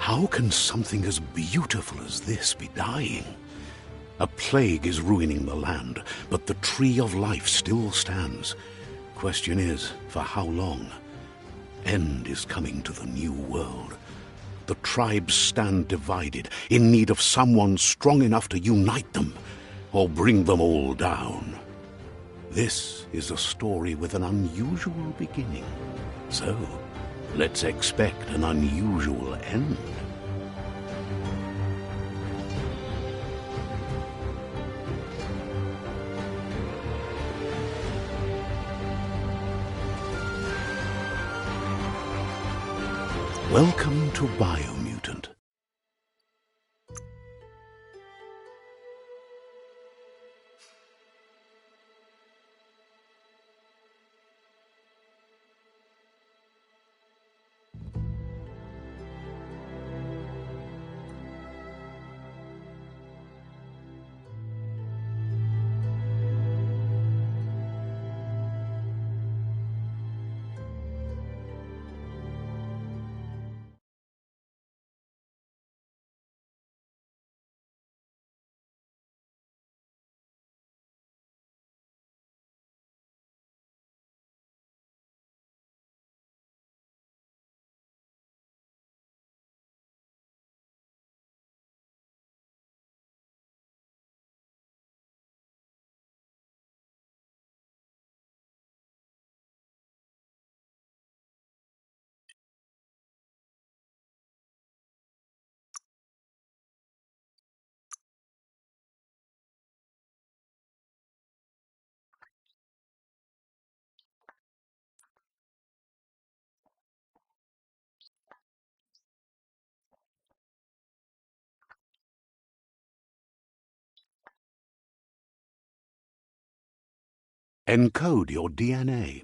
How can something as beautiful as this be dying? A plague is ruining the land, but the tree of life still stands. Question is, for how long? End is coming to the new world. The tribes stand divided, in need of someone strong enough to unite them, or bring them all down. This is a story with an unusual beginning. So, let's expect an unusual end. Welcome to Biomutant. Encode your DNA.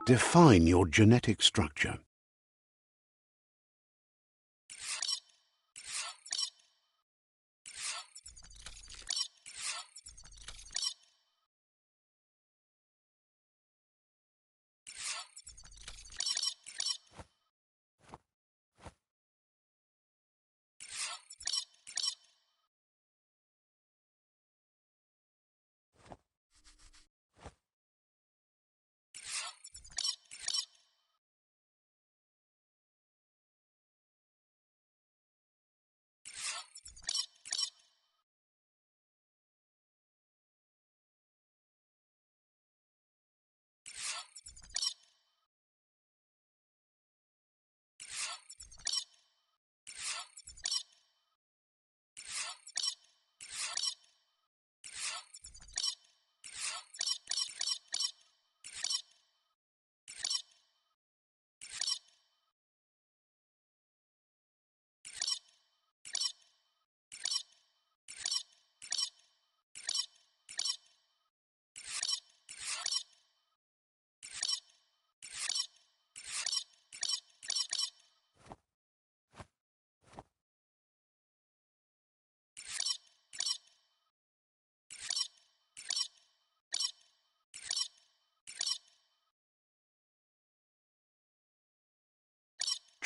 Define your genetic structure.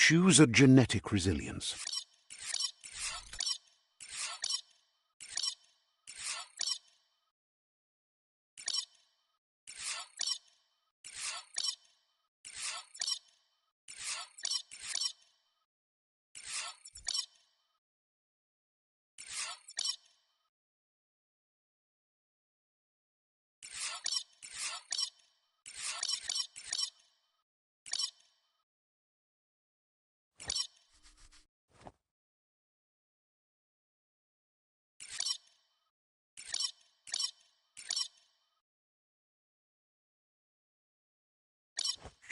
Choose a genetic resilience.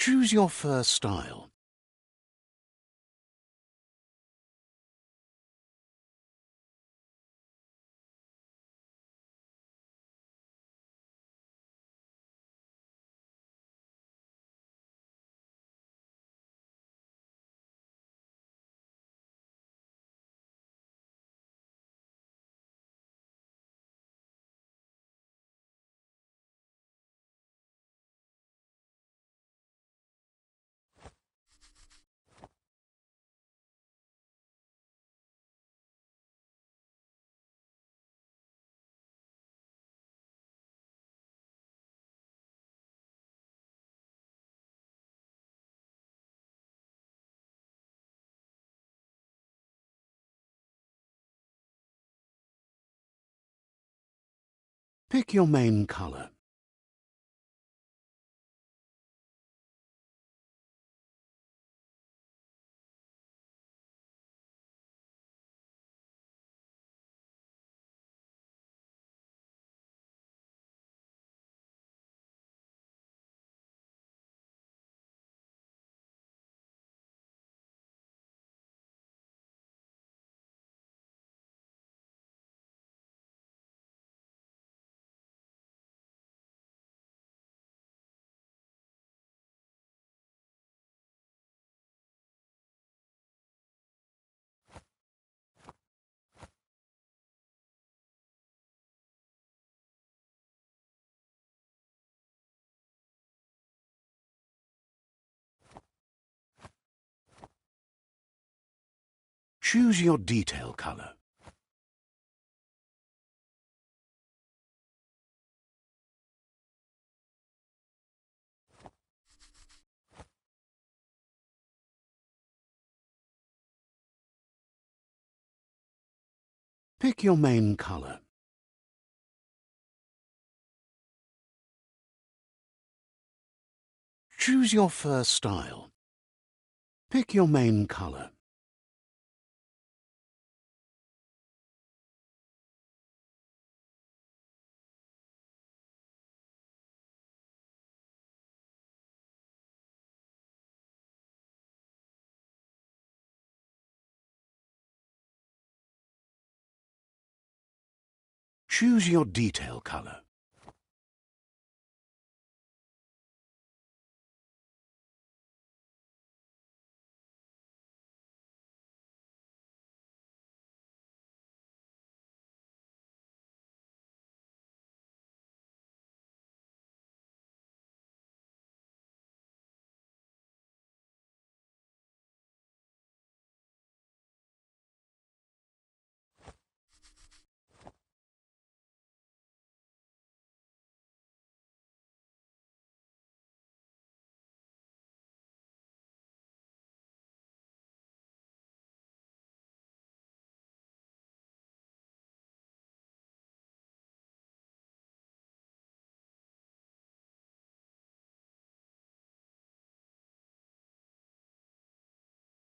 Choose your fur style. Pick your main color. Choose your detail color. Pick your main color. Choose your fur style. Pick your main color. Choose your detail color.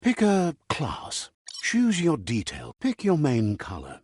Pick a class. Choose your detail. Pick your main color.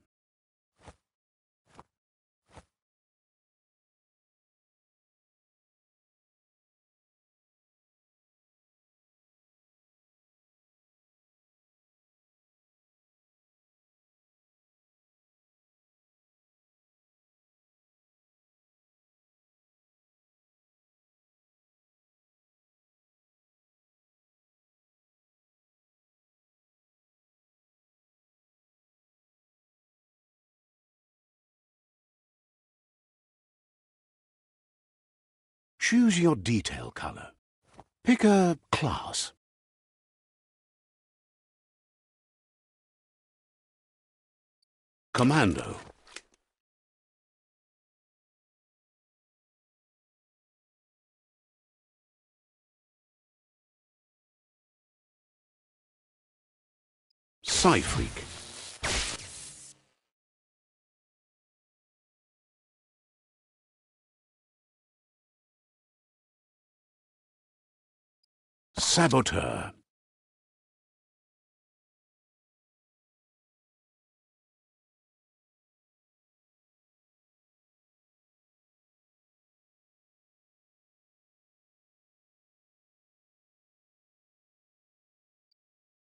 Choose your detail color. Pick a class. Commando. Psy-Freak. Saboteur.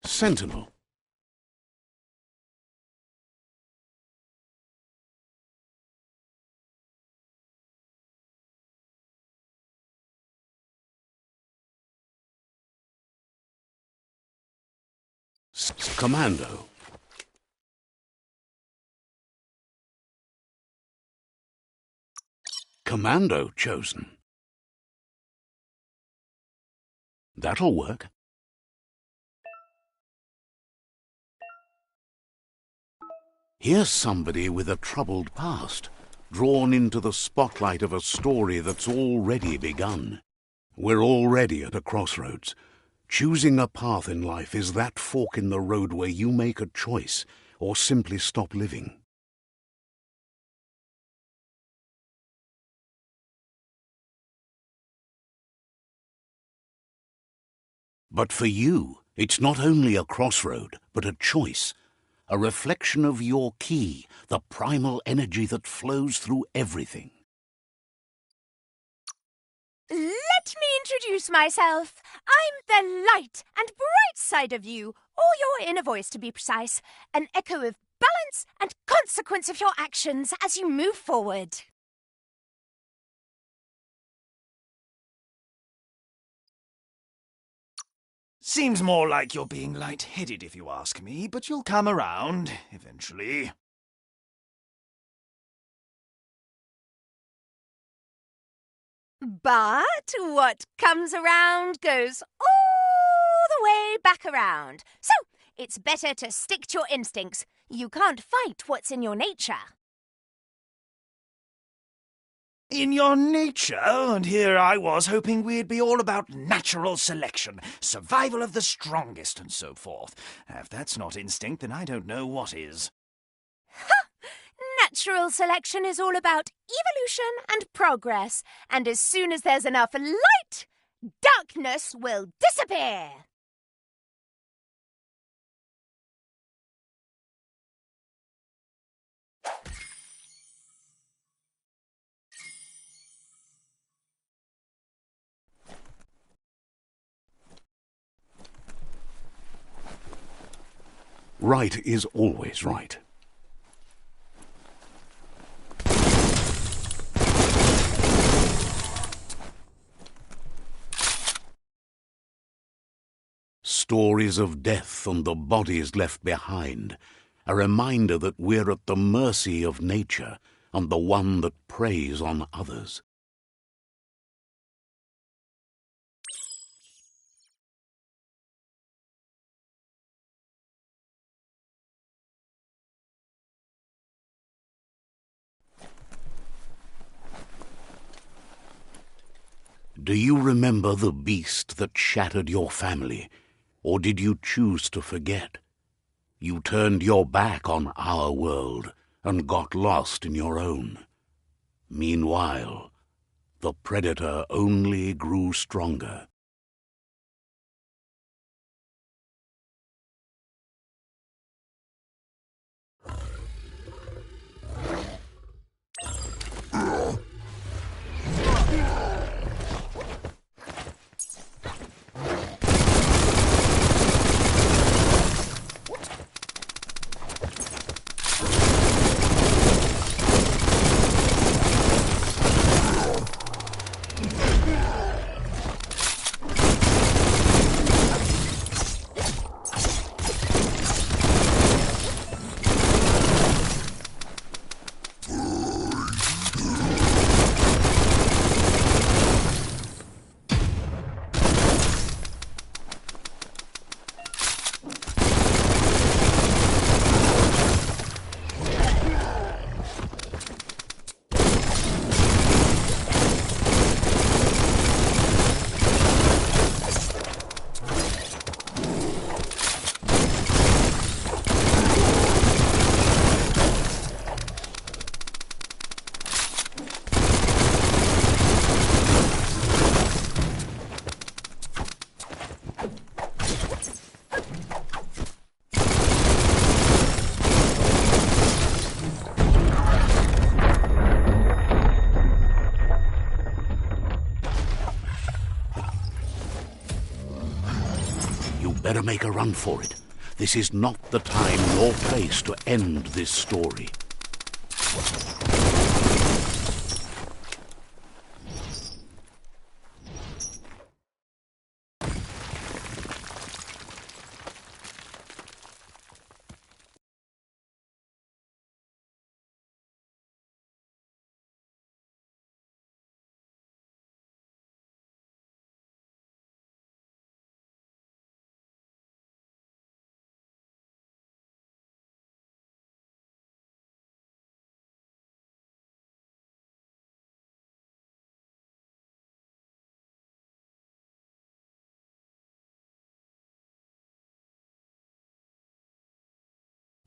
Sentinel. Commando. Commando chosen. That'll work. Here's somebody with a troubled past, drawn into the spotlight of a story that's already begun. We're already at a crossroads. Choosing a path in life is that fork in the road where you make a choice or simply stop living. But for you, it's not only a crossroad, but a choice. A reflection of your key, the primal energy that flows through everything. Let me introduce myself. I'm the light and bright side of you, or your inner voice to be precise, an echo of balance and consequence of your actions as you move forward. Seems more like you're being light-headed if you ask me, but you'll come around eventually. But what comes around goes all the way back around. So it's better to stick to your instincts. You can't fight what's in your nature. In your nature, and here I was hoping we'd be all about natural selection, survival of the strongest, and so forth. If that's not instinct, then I don't know what is. Natural selection is all about evolution and progress, and as soon as there's enough light, darkness will disappear. Right is always right. Stories of death and the bodies left behind, a reminder that we're at the mercy of nature and the one that preys on others. Do you remember the beast that shattered your family, or did you choose to forget? You turned your back on our world and got lost in your own. Meanwhile, the predator only grew stronger. make a run for it. This is not the time nor place to end this story.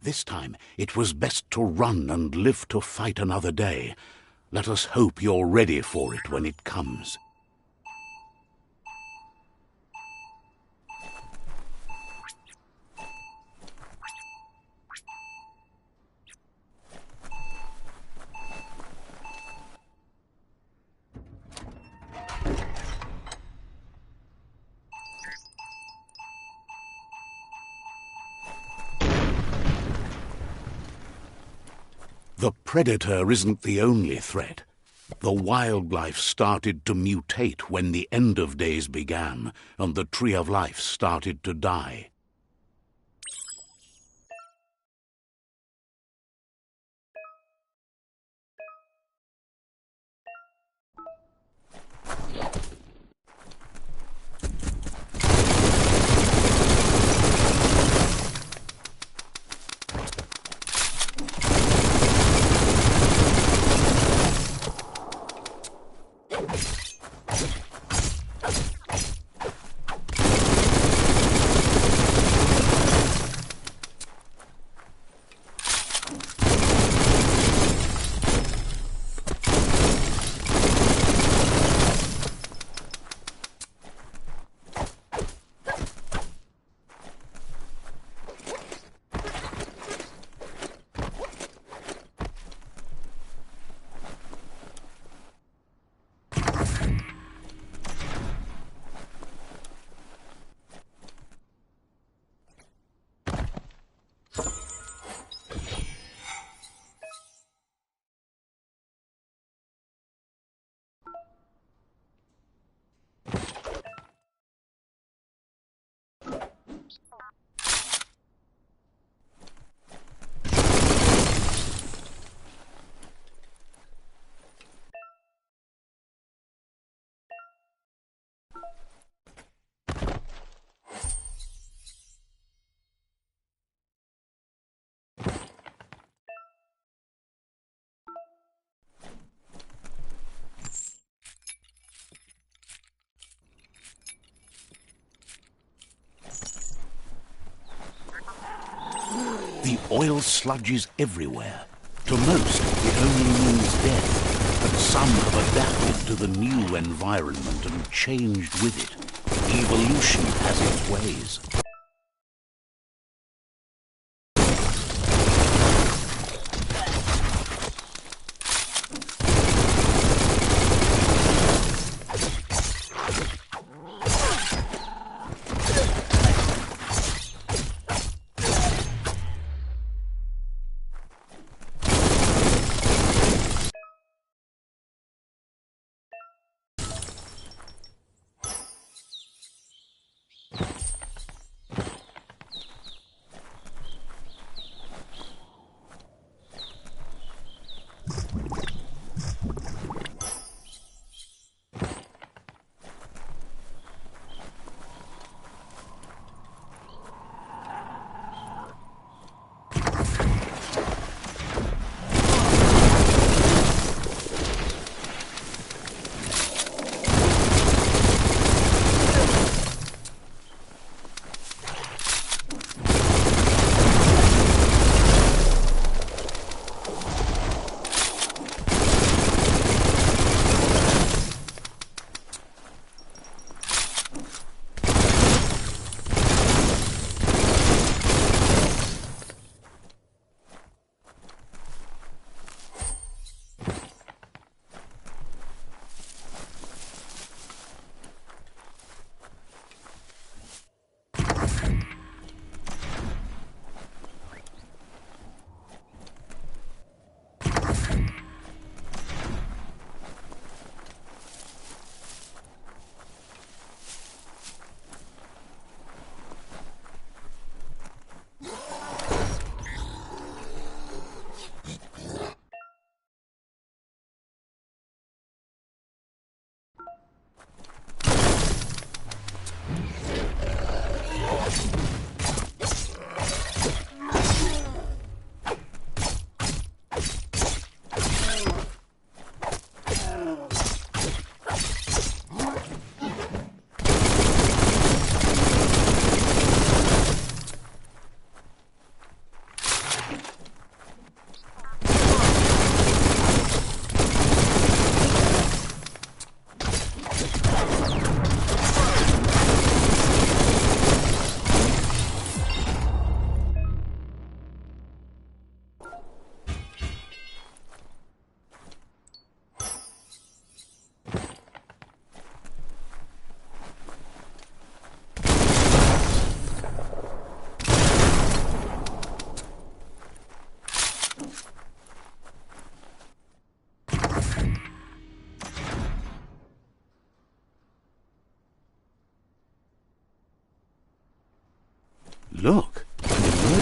This time it was best to run and live to fight another day. Let us hope you're ready for it when it comes. The predator isn't the only threat. The wildlife started to mutate when the end of days began, and the tree of life started to die. The oil sludges everywhere. To most, it only means death, but some have adapted to the new environment and changed with it. Evolution has its ways.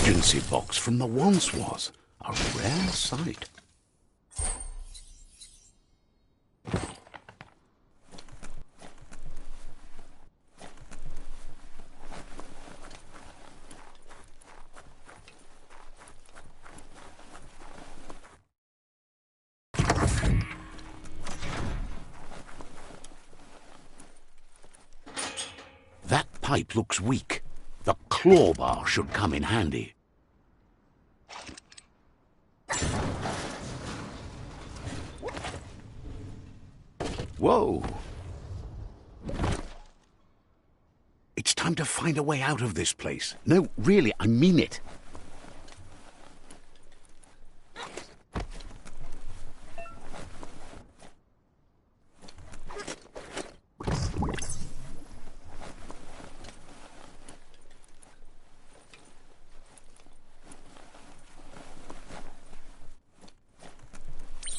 emergency box from the once was. A rare sight. That pipe looks weak. The claw bar should come in handy. Whoa! It's time to find a way out of this place. No, really, I mean it.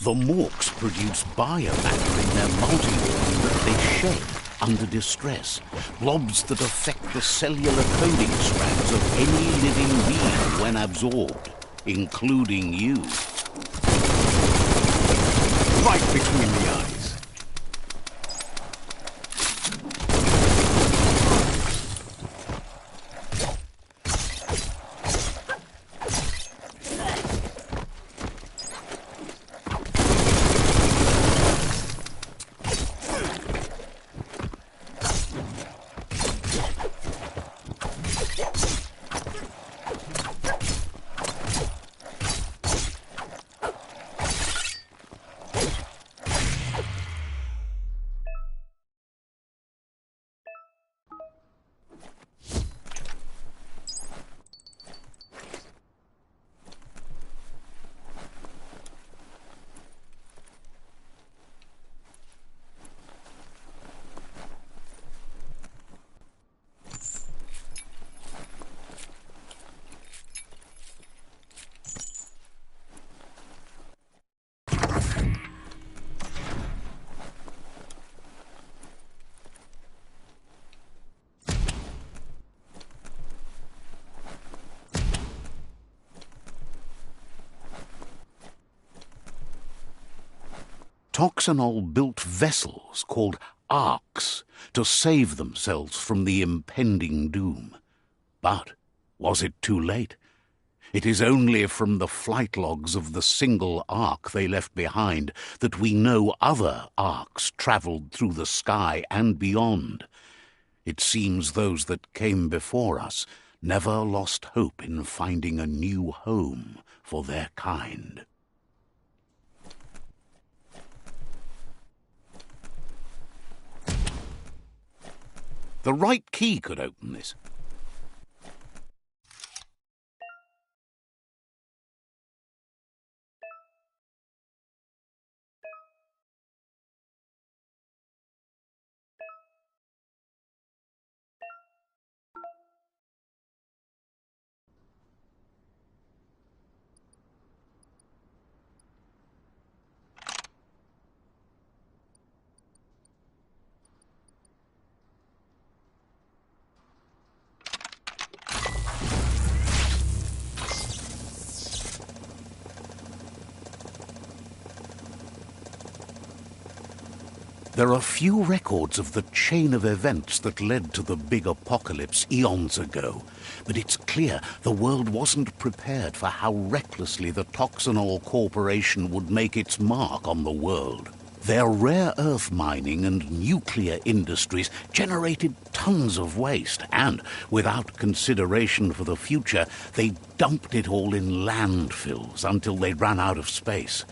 The morks produce biomatter in their multi-organ that they shed under distress, blobs that affect the cellular coding strands of any living being when absorbed, including you. Right between the eyes. Toxanol built vessels called arks to save themselves from the impending doom. But was it too late? It is only from the flight logs of the single ark they left behind that we know other arks travelled through the sky and beyond. It seems those that came before us never lost hope in finding a new home for their kind. The right key could open this. There are few records of the chain of events that led to the big apocalypse eons ago, but it's clear the world wasn't prepared for how recklessly the Toxanol Corporation would make its mark on the world. Their rare earth mining and nuclear industries generated tons of waste, and, without consideration for the future, they dumped it all in landfills until they ran out of space.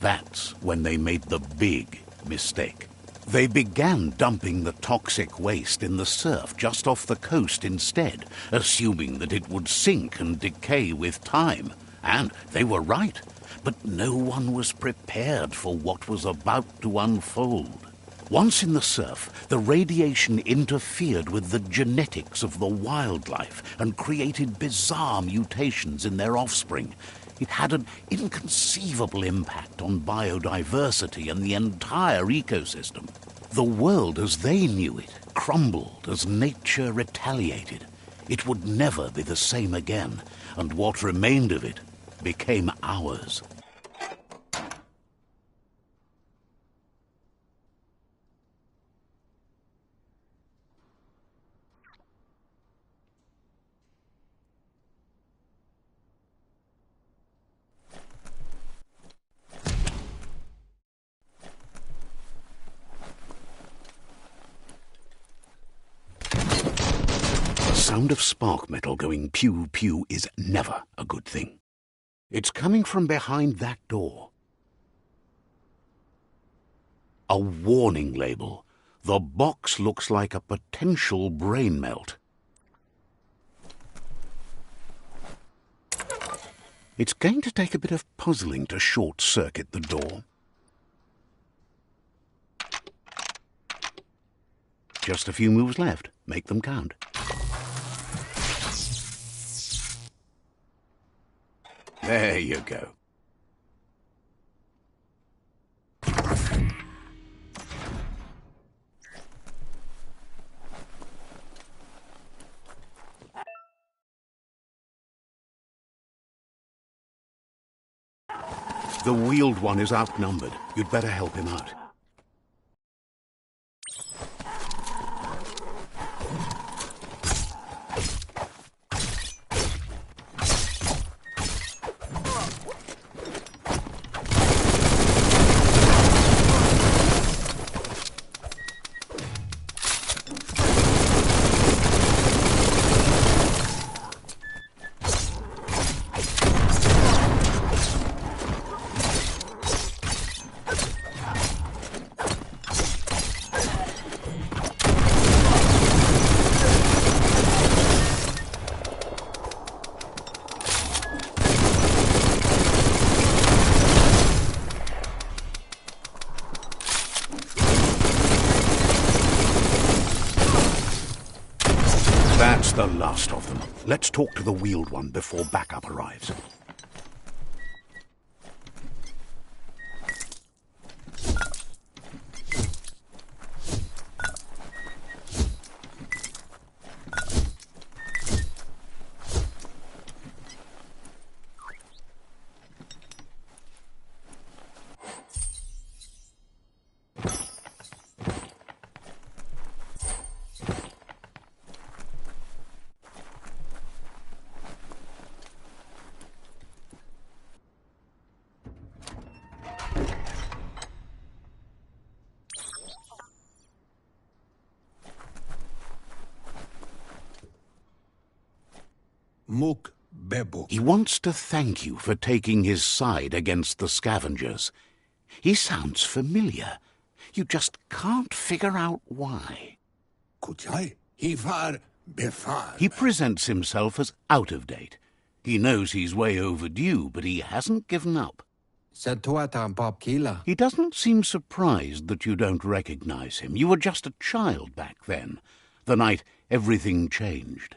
That's when they made the big mistake. They began dumping the toxic waste in the surf just off the coast instead, assuming that it would sink and decay with time. And they were right, but no one was prepared for what was about to unfold. Once in the surf, the radiation interfered with the genetics of the wildlife and created bizarre mutations in their offspring. It had an inconceivable impact on biodiversity and the entire ecosystem. The world as they knew it crumbled as nature retaliated. It would never be the same again, and what remained of it became ours. The sound of spark metal going pew-pew is never a good thing. It's coming from behind that door. A warning label. The box looks like a potential brain melt. It's going to take a bit of puzzling to short-circuit the door. Just a few moves left. Make them count. There you go. The wheeled one is outnumbered. You'd better help him out. That's the last of them. Let's talk to the wheeled one before backup arrives. He wants to thank you for taking his side against the scavengers. He sounds familiar. You just can't figure out why. He presents himself as out of date. He knows he's way overdue, but he hasn't given up. He doesn't seem surprised that you don't recognize him. You were just a child back then, the night everything changed.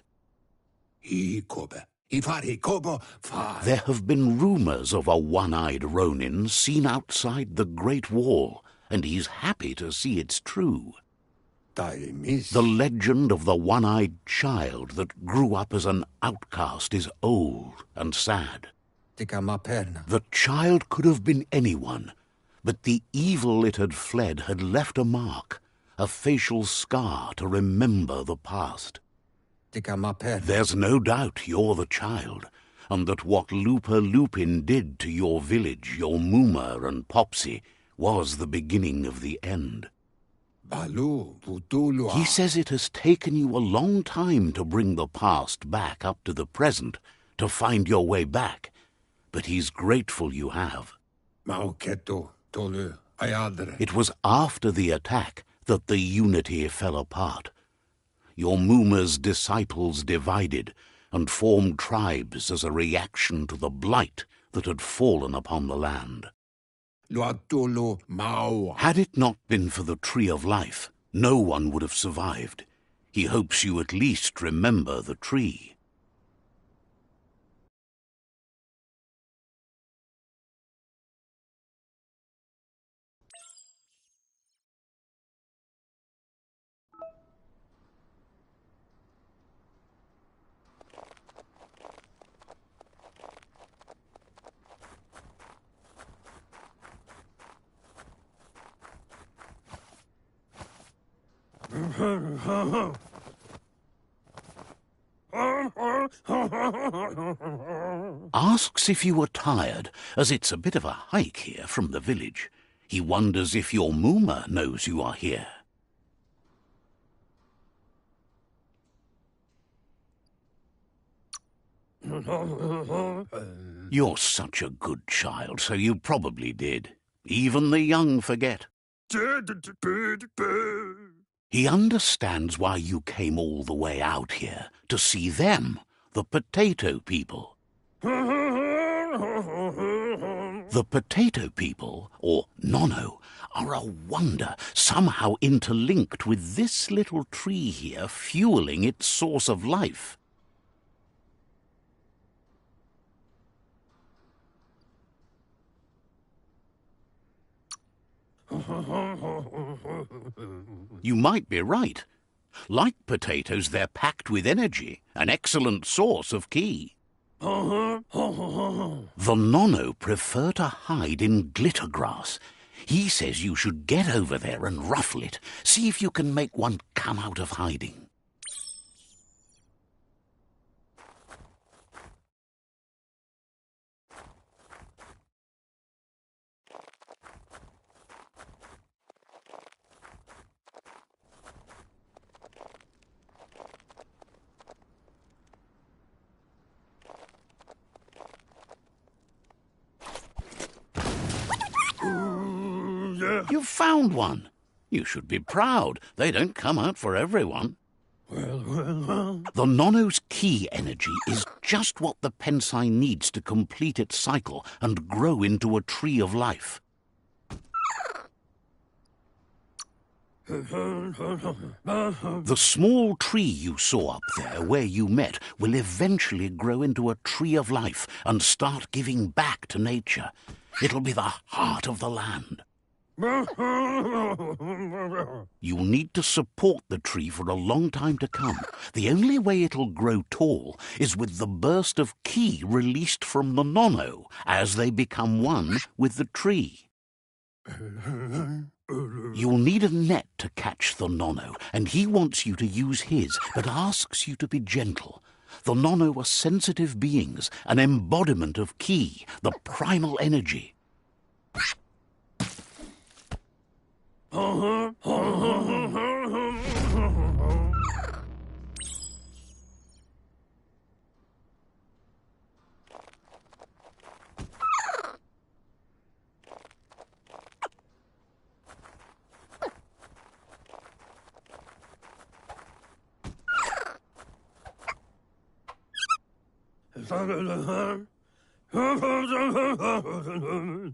There have been rumors of a one-eyed Ronin seen outside the Great Wall, and he's happy to see it's true. The legend of the one-eyed child that grew up as an outcast is old and sad. The child could have been anyone, but the evil it had fled had left a mark, a facial scar to remember the past. There's no doubt you're the child, and that what Lupa Lupin did to your village, your Muma and Popsy, was the beginning of the end. He says it has taken you a long time to bring the past back up to the present, to find your way back, but he's grateful you have. It was after the attack that the unity fell apart. Your Muma's disciples divided and formed tribes as a reaction to the blight that had fallen upon the land. Had it not been for the Tree of Life, no one would have survived. He hopes you at least remember the tree. Asks if you are tired, as it's a bit of a hike here from the village. He wonders if your Mooma knows you are here. You're such a good child, so you probably did. Even the young forget. He understands why you came all the way out here, to see them, the potato people. The potato people, or Nono, are a wonder, somehow interlinked with this little tree here, fueling its source of life. You might be right. Like potatoes, they're packed with energy, an excellent source of ki. The Nono prefer to hide in glitter grass. He says you should get over there and ruffle it. See if you can make one come out of hiding. You've found one. You should be proud. They don't come out for everyone. The Nono's ki energy is just what the Pensai needs to complete its cycle and grow into a tree of life. The small tree you saw up there where you met will eventually grow into a tree of life and start giving back to nature. It'll be the heart of the land. You'll need to support the tree for a long time to come. The only way it'll grow tall is with the burst of ki released from the Nono as they become one with the tree. You'll need a net to catch the Nono, and he wants you to use his, but asks you to be gentle. The Nono are sensitive beings, an embodiment of ki, the primal energy.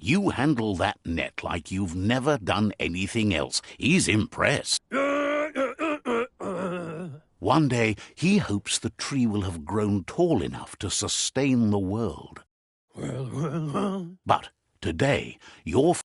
You handle that net like you've never done anything else. He's impressed. One day, he hopes the tree will have grown tall enough to sustain the world. But today, you're...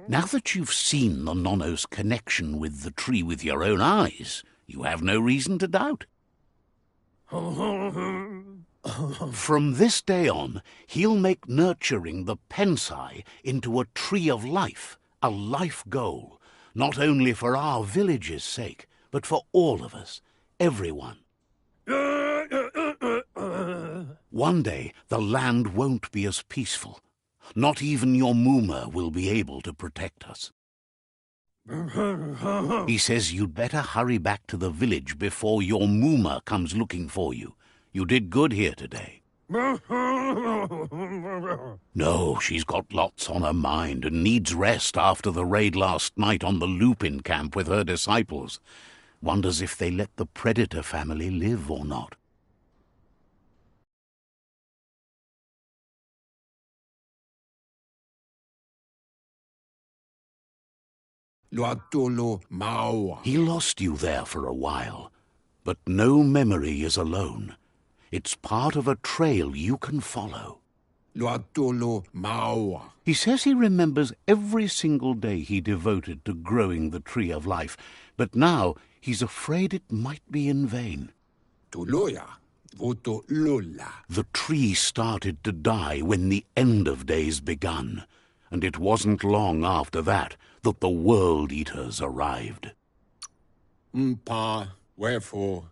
Now that you've seen the Nono's connection with the tree with your own eyes, you have no reason to doubt. From this day on, he'll make nurturing the Pensai into a tree of life, a life goal, not only for our village's sake, but for all of us, everyone. One day, the land won't be as peaceful. Not even your Mooma will be able to protect us. He says you'd better hurry back to the village before your Mooma comes looking for you. You did good here today. No, she's got lots on her mind and needs rest after the raid last night on the Lupin camp with her disciples. Wonders if they let the Predator family live or not. He lost you there for a while, but no memory is alone. It's part of a trail you can follow. He says he remembers every single day he devoted to growing the Tree of Life, but now he's afraid it might be in vain. The tree started to die when the end of days begun, and it wasn't long after that that the World Eaters arrived. Wherefore?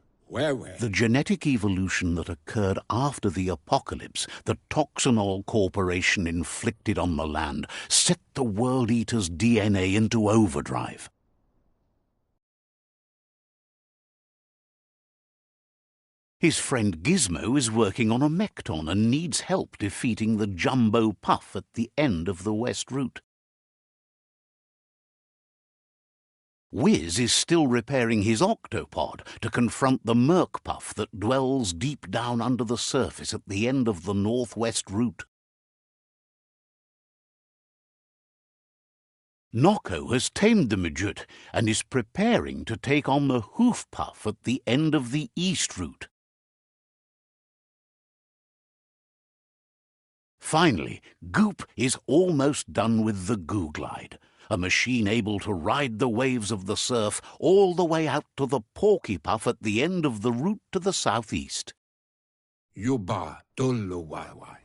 The genetic evolution that occurred after the apocalypse that Toxanol Corporation inflicted on the land set the World Eater's DNA into overdrive. His friend Gizmo is working on a Mekton and needs help defeating the Jumbo Puff at the end of the West Route. Wiz is still repairing his octopod to confront the Merc Puff that dwells deep down under the surface at the end of the Northwest Route. Nocco has tamed the Midget and is preparing to take on the Hoof Puff at the end of the East Route. Finally, Goop is almost done with the Goo Glide, a machine able to ride the waves of the surf all the way out to the Porky Puff at the end of the route to the southeast.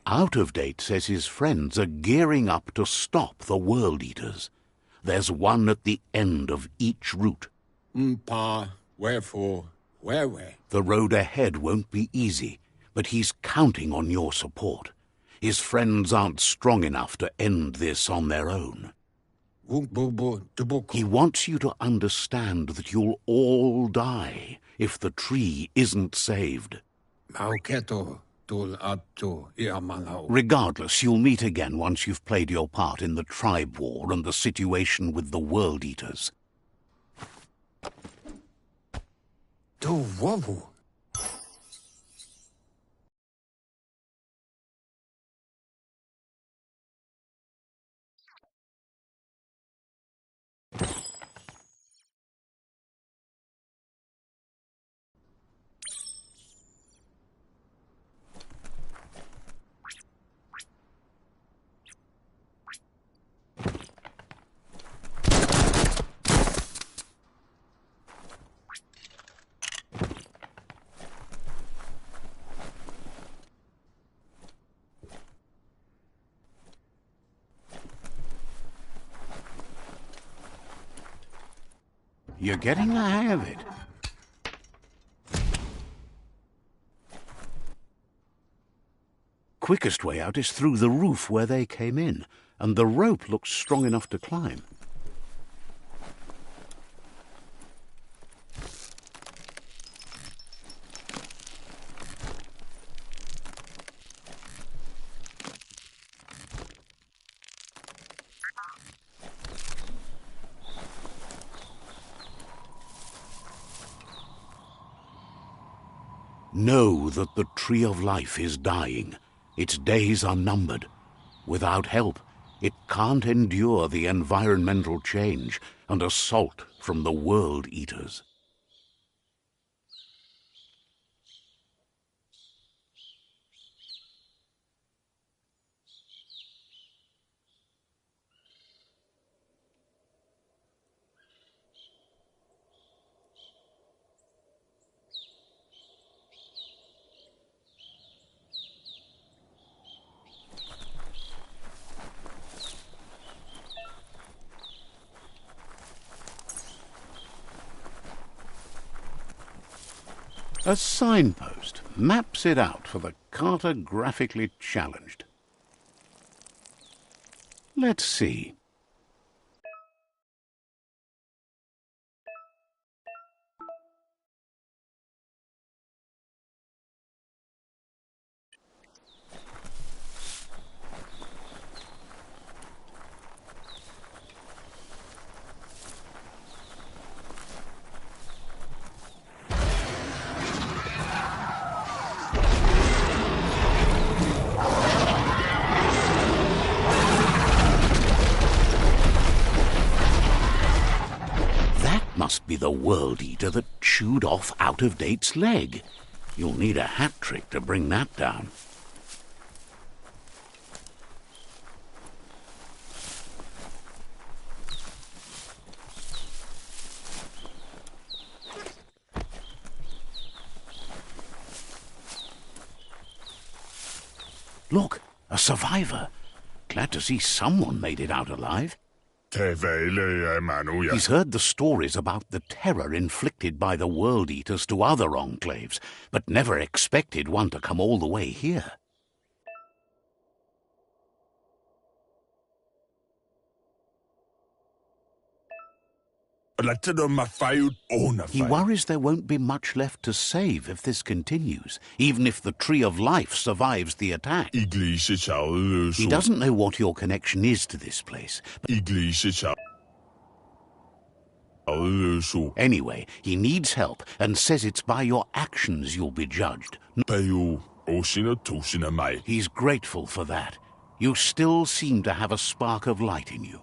Out of Date says his friends are gearing up to stop the World Eaters. There's one at the end of each route. Wherefore? The road ahead won't be easy, but he's counting on your support. His friends aren't strong enough to end this on their own. He wants you to understand that you'll all die if the tree isn't saved. Regardless, you'll meet again once you've played your part in the tribe war and the situation with the World Eaters. You're getting the hang of it. Quickest way out is through the roof where they came in, and the rope looks strong enough to climb. Know that the Tree of Life is dying. Its days are numbered. Without help, it can't endure the environmental change and assault from the World Eaters. A signpost maps it out for the cartographically challenged. Let's see. Must be the World Eater that chewed off Out of Date's leg. You'll need a hat trick to bring that down. Look, a survivor. Glad to see someone made it out alive. He's heard the stories about the terror inflicted by the World Eaters to other enclaves, but never expected one to come all the way here. He worries there won't be much left to save if this continues, even if the Tree of Life survives the attack. He doesn't know what your connection is to this place. Anyway, he needs help and says it's by your actions you'll be judged. He's grateful for that. You still seem to have a spark of light in you.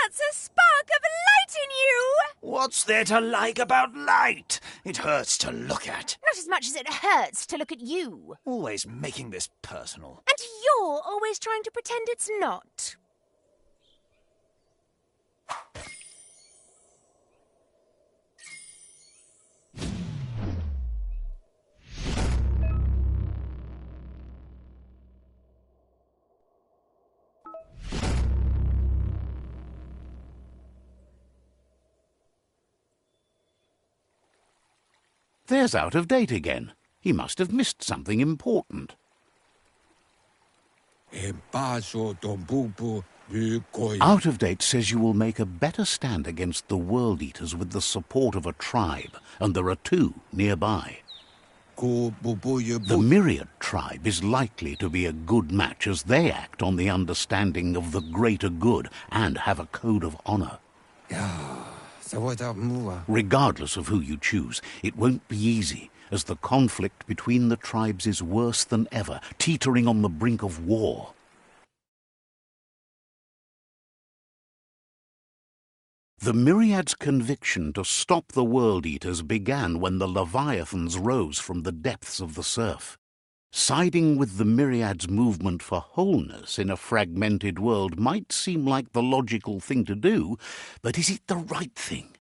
That's a spark of light in you! What's there to like about light? It hurts to look at. Not as much as it hurts to look at you. Always making this personal. And you're always trying to pretend it's not. There's Out of Date again. He must have missed something important. Out of Date says you will make a better stand against the World Eaters with the support of a tribe, and there are two nearby. The Myriad tribe is likely to be a good match as they act on the understanding of the greater good and have a code of honor. Regardless of who you choose, it won't be easy, as the conflict between the tribes is worse than ever, teetering on the brink of war. The Myriad's conviction to stop the World Eaters began when the Leviathans rose from the depths of the surf. Siding with the Myriad's movement for wholeness in a fragmented world might seem like the logical thing to do, but is it the right thing?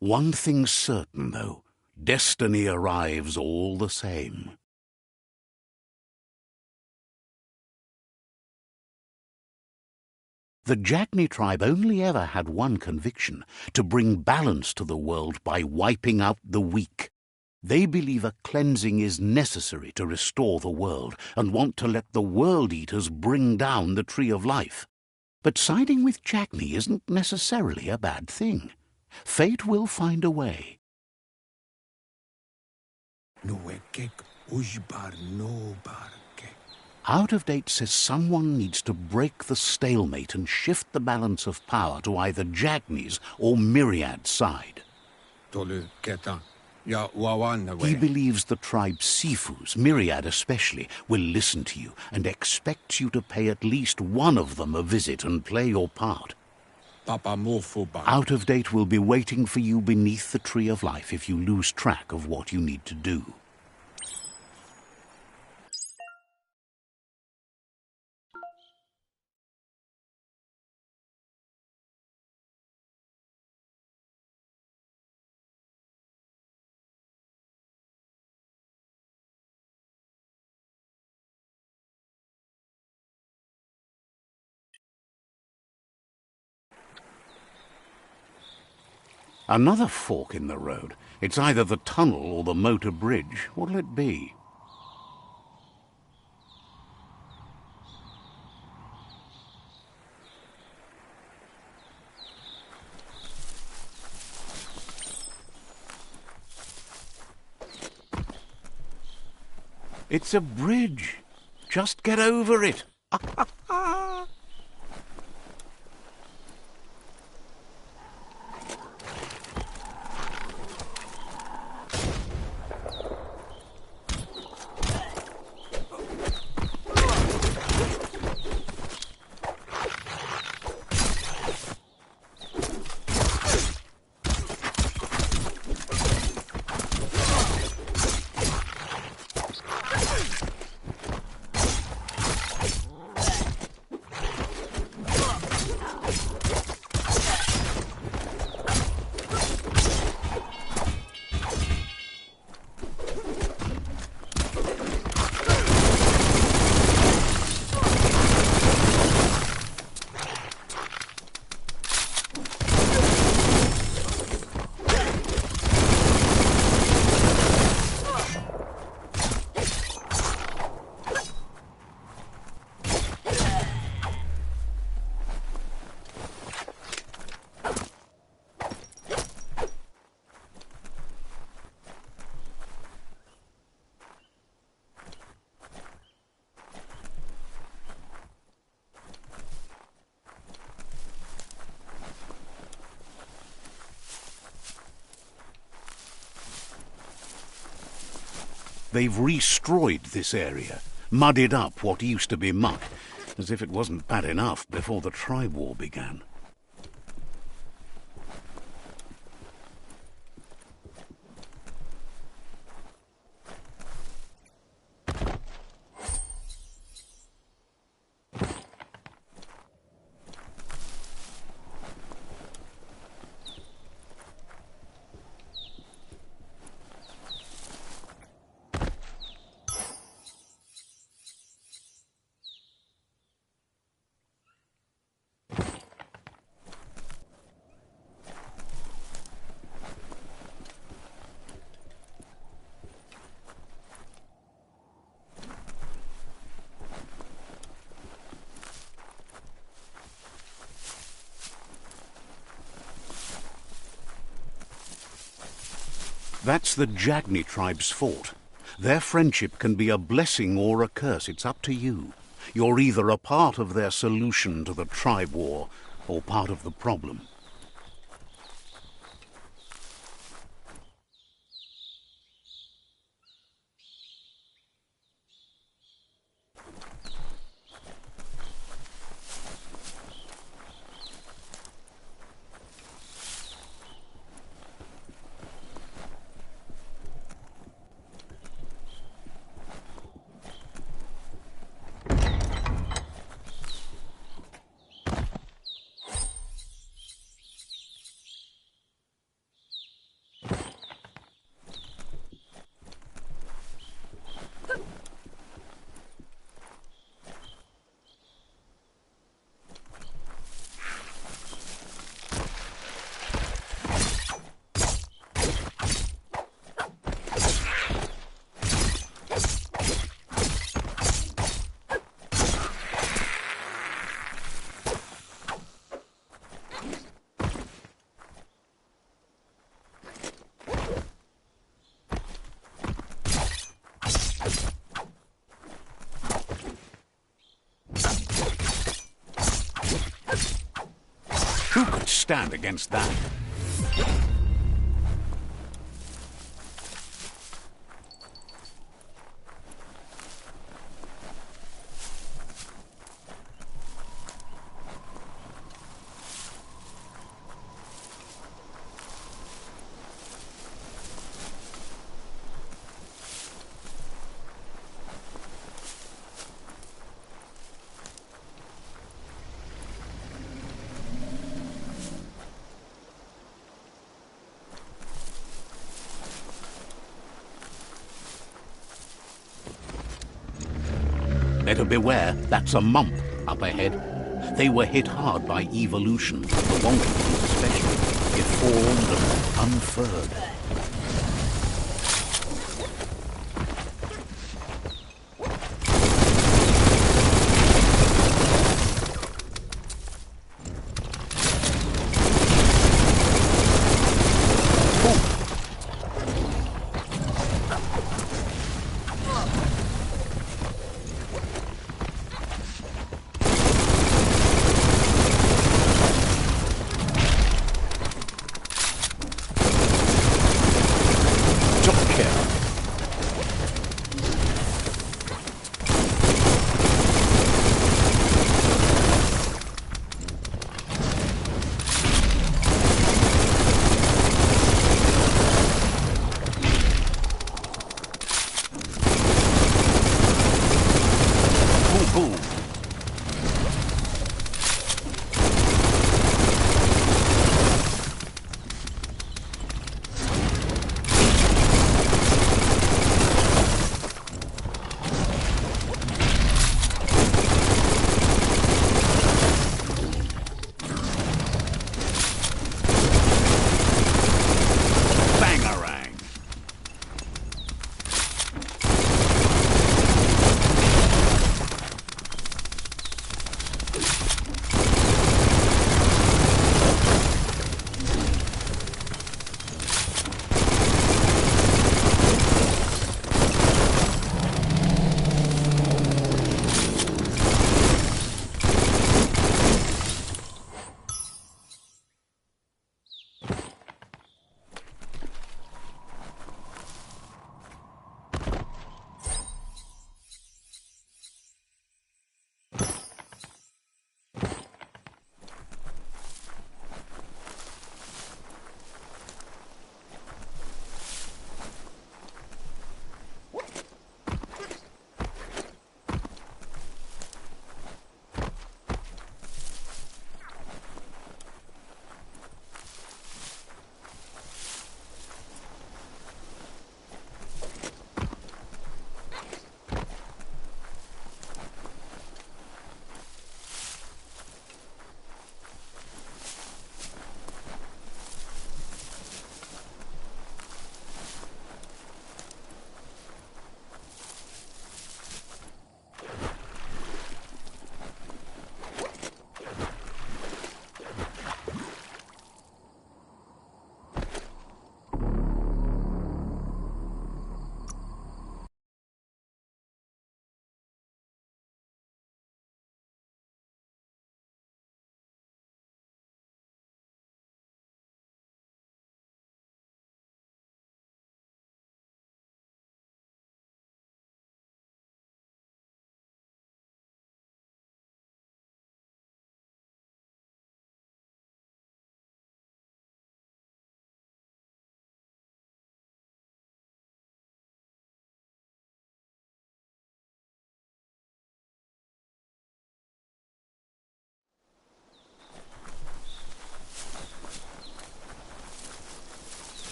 One thing's certain, though. Destiny arrives all the same. The Jagni tribe only ever had one conviction: to bring balance to the world by wiping out the weak. They believe a cleansing is necessary to restore the world and want to let the World Eaters bring down the Tree of Life. But siding with Jagni isn't necessarily a bad thing. Fate will find a way. Out of Date says someone needs to break the stalemate and shift the balance of power to either Jagni's or Myriad's side. He believes the tribe Sifus, Myriad especially, will listen to you and expects you to pay at least one of them a visit and play your part. Out of Date will be waiting for you beneath the Tree of Life if you lose track of what you need to do. Another fork in the road. It's either the tunnel or the motor bridge. What'll it be? It's a bridge. Just get over it. They've restroyed this area, muddied up what used to be muck, as if it wasn't bad enough before the tribe war began. That's the Jagni tribe's fort. Their friendship can be a blessing or a curse. It's up to you. You're either a part of their solution to the tribe war or part of the problem. Who could stand against that? Better beware, that's a mump up ahead. They were hit hard by evolution, the Wonkers especially, deformed and unfurred.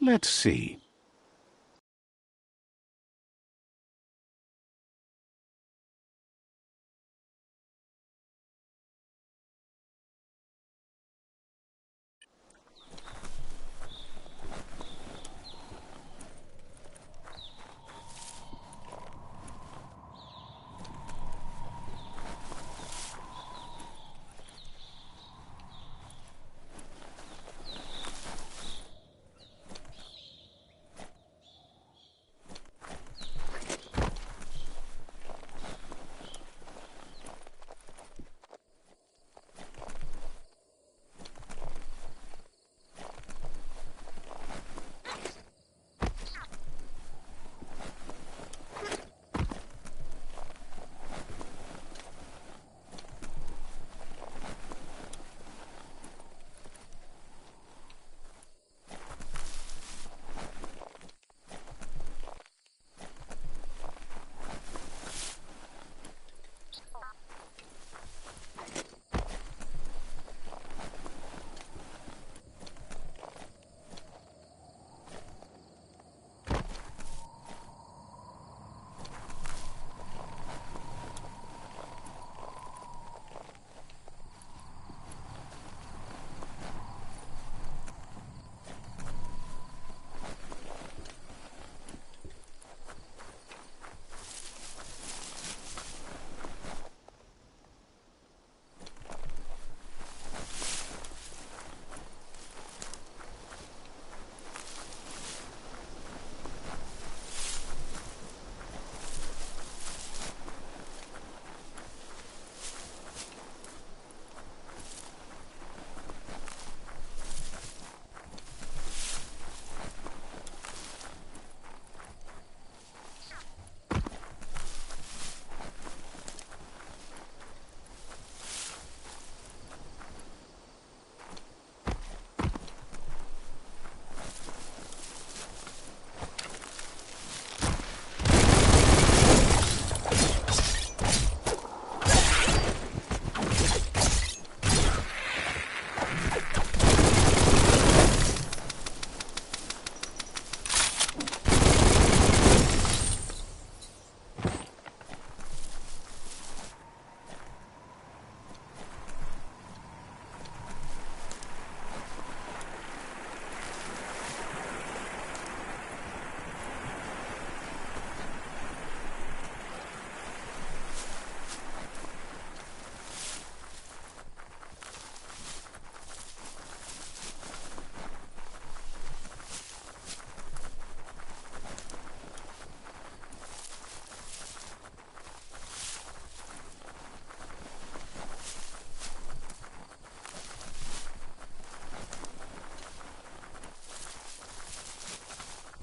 Let's see.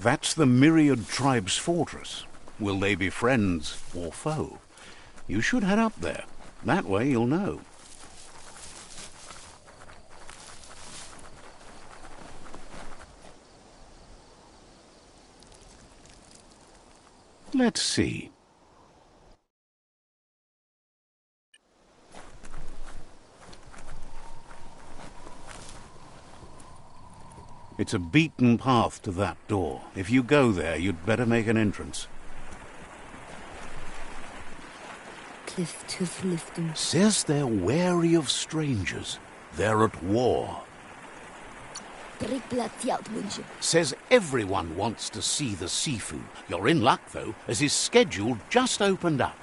That's the Myriad Tribe's fortress. Will they be friends or foe? You should head up there. That way you'll know. Let's see. It's a beaten path to that door. If you go there, you'd better make an entrance. Says they're wary of strangers. They're at war. Says everyone wants to see the Sifu. You're in luck, though, as his schedule just opened up.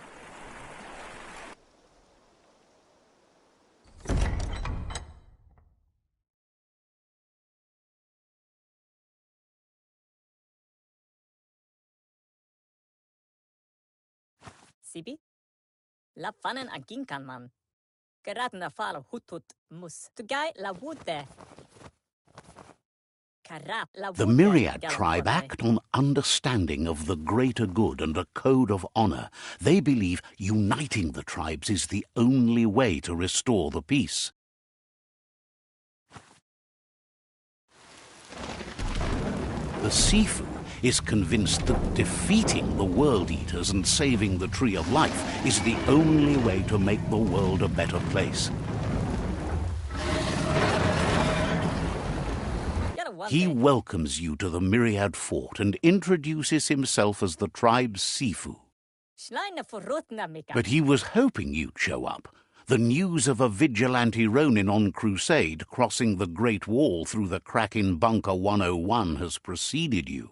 Sibi? La fanen a ginkan man. Geraten na falo hutut mus. Tugai la wute. The Myriad tribe act on understanding of the greater good and a code of honor. They believe uniting the tribes is the only way to restore the peace. The Sifu is convinced that defeating the World Eaters and saving the Tree of Life is the only way to make the world a better place. one He day. welcomes you to the Myriad Fort and introduces himself as the tribe's Sifu. Schleine verrotna mika. But he was hoping you'd show up. The news of a vigilante Ronin on crusade crossing the Great Wall through the crack in Bunker 101 has preceded you.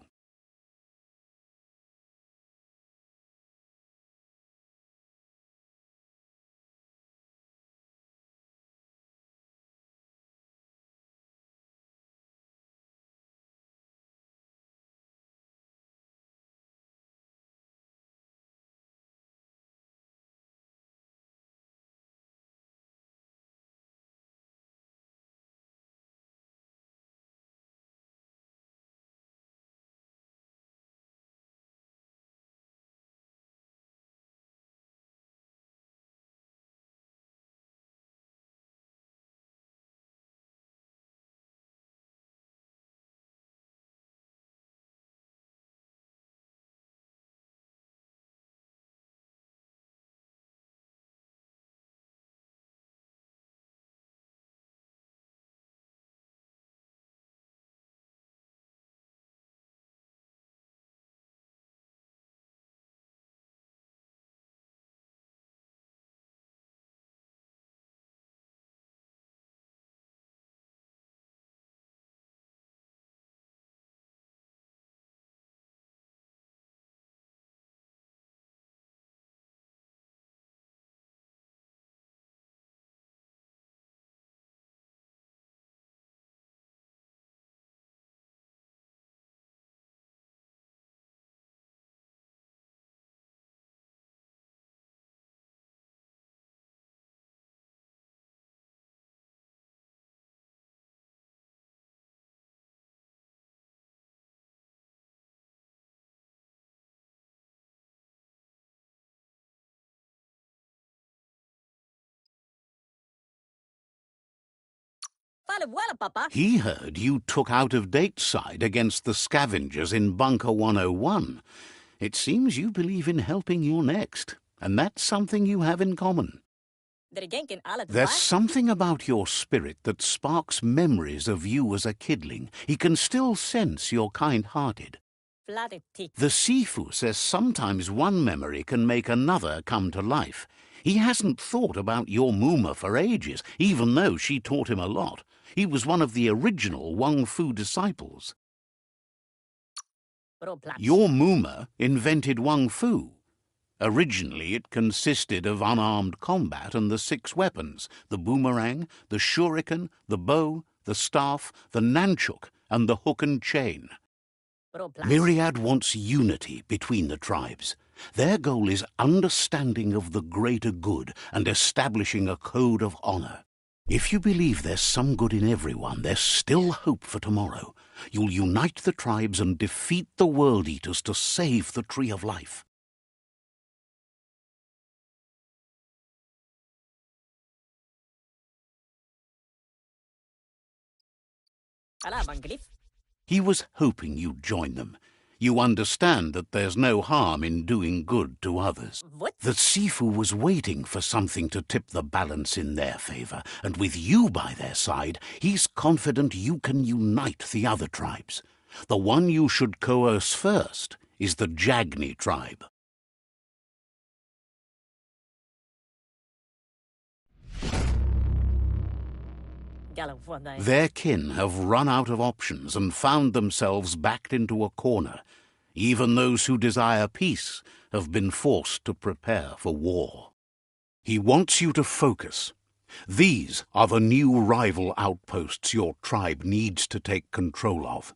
Fale well, Papa. He heard you took out-of-date side against the scavengers in Bunker 101. It seems you believe in helping your next, and that's something you have in common. Der genken alle There's dwar. something about your spirit that sparks memories of you as a kidling. He can still sense you're kind-hearted. Flade tick. The Sifu says sometimes one memory can make another come to life. He hasn't thought about your Muma for ages, even though she taught him a lot. He was one of the original Wang Fu disciples. Bro plats. Your Muma invented Wang Fu. Originally, it consisted of unarmed combat and the 6 weapons, the boomerang, the shuriken, the bow, the staff, the nunchuk, and the hook and chain. Bro plats. Myriad wants unity between the tribes. Their goal is understanding of the greater good and establishing a code of honor. If you believe there's some good in everyone, there's still hope for tomorrow. You'll unite the tribes and defeat the World Eaters to save the Tree of Life. Alla vanglif. He was hoping you'd join them. You understand that there's no harm in doing good to others. What? The Sifu was waiting for something to tip the balance in their favor, and with you by their side, he's confident you can unite the other tribes. The one you should coerce first is the Jagni tribe. Gala vondai. Their kin have run out of options and found themselves backed into a corner. Even those who desire peace have been forced to prepare for war. He wants you to focus. These are the new rival outposts your tribe needs to take control of.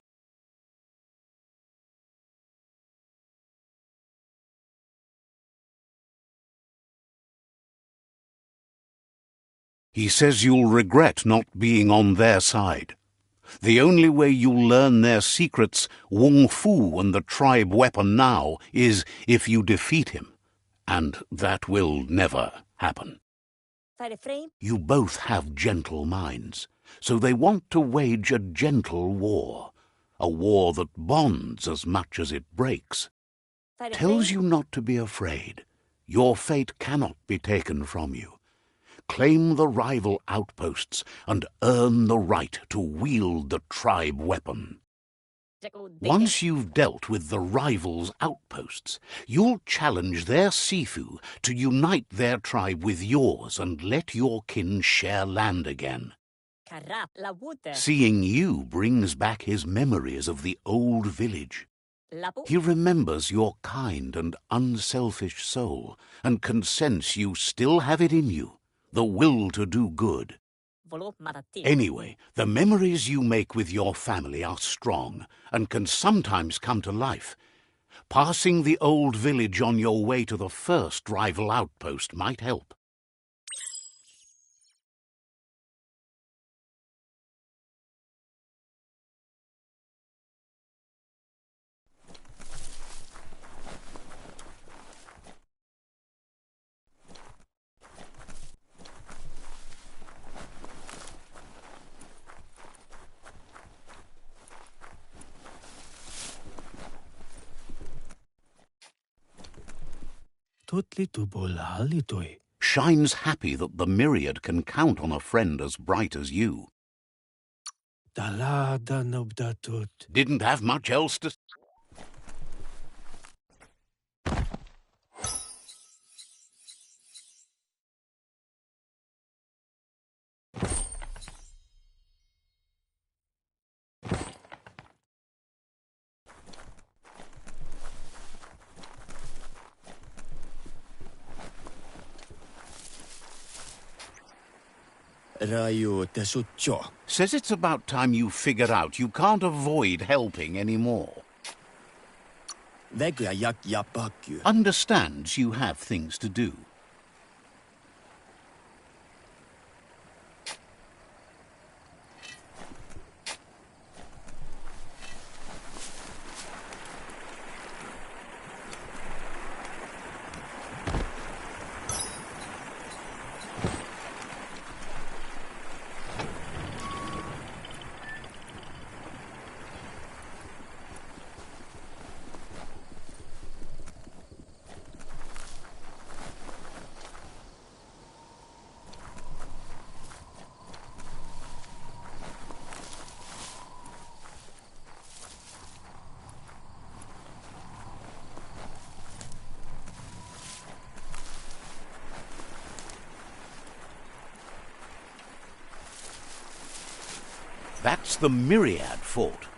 He says you'll regret not being on their side. The only way you'll learn their secrets, Wung Fu and the tribe weapon now, is if you defeat him. And that will never happen. Fale frame. You both have gentle minds, so they want to wage a gentle war. A war that bonds as much as it breaks. Fale Tells frame. you not to be afraid. Your fate cannot be taken from you. claim the rival outposts and earn the right to wield the tribe weapon. Once you've dealt with the rival's outposts, you'll challenge their Sifu to unite their tribe with yours and let your kin share land again. Seeing you brings back his memories of the old village. He remembers your kind and unselfish soul and can sense you still have it in you, the will to do good. Anyway, the memories you make with your family are strong and can sometimes come to life. Passing the old village on your way to the first rival outpost might help. Shine's happy that the myriad can count on a friend as bright as you. Didn't have much else to... Says it's about time you figured out you can't avoid helping anymore. Understands you have things to do. That's the Myriad Fort.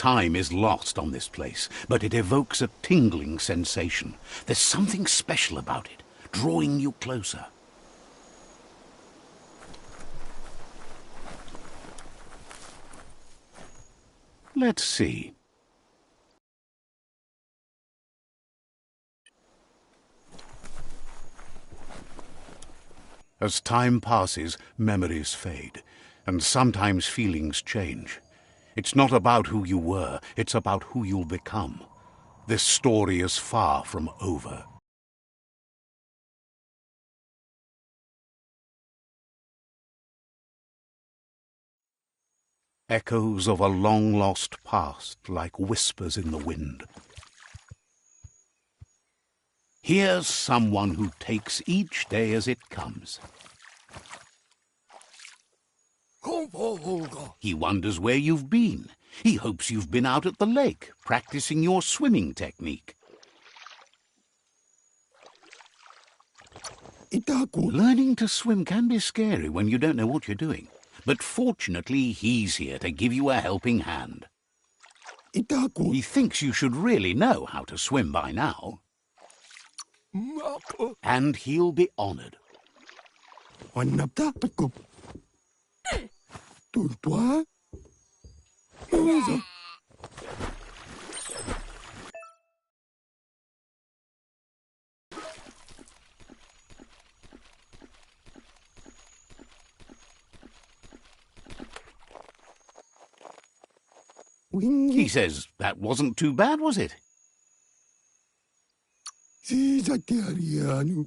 Time is lost on this place, but it evokes a tingling sensation. There's something special about it, drawing you closer. Let's see. As time passes, memories fade, and sometimes feelings change. It's not about who you were, it's about who you'll become. This story is far from over. Echoes of a long-lost past, like whispers in the wind. Here's someone who takes each day as it comes. He wonders where you've been. He hopes you've been out at the lake, practicing your swimming technique. Learning to swim can be scary when you don't know what you're doing. But fortunately, he's here to give you a helping hand. He thinks you should really know how to swim by now. And he'll be honored. He says, that wasn't too bad, was it?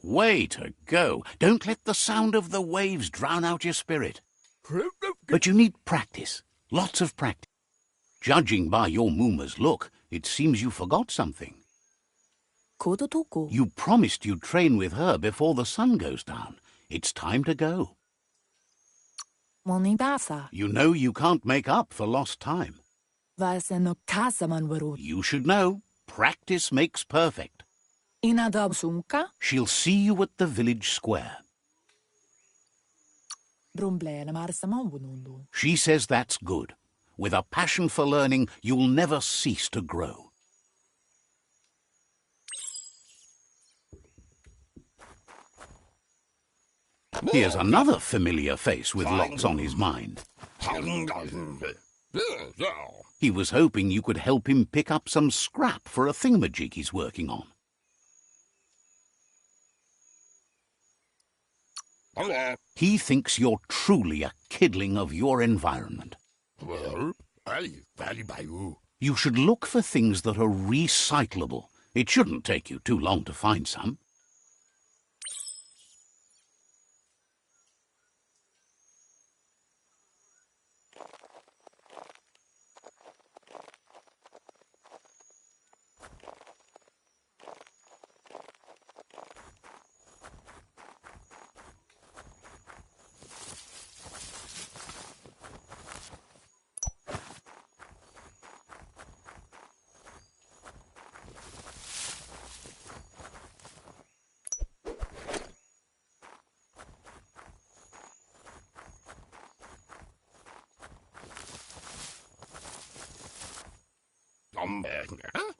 Way to go. Don't let the sound of the waves drown out your spirit. But you need practice. Lots of practice. Judging by your Mooma's look, it seems you forgot something. You promised you'd train with her before the sun goes down. It's time to go. You know you can't make up for lost time. You should know. Practice makes perfect. She'll see you at the village square. She says that's good. With a passion for learning, you'll never cease to grow. Here's another familiar face with lots on his mind. He was hoping you could help him pick up some scrap for a thingamajig he's working on. He thinks you're truly a kidling of your environment. You should look for things that are recyclable. It shouldn't take you too long to find some.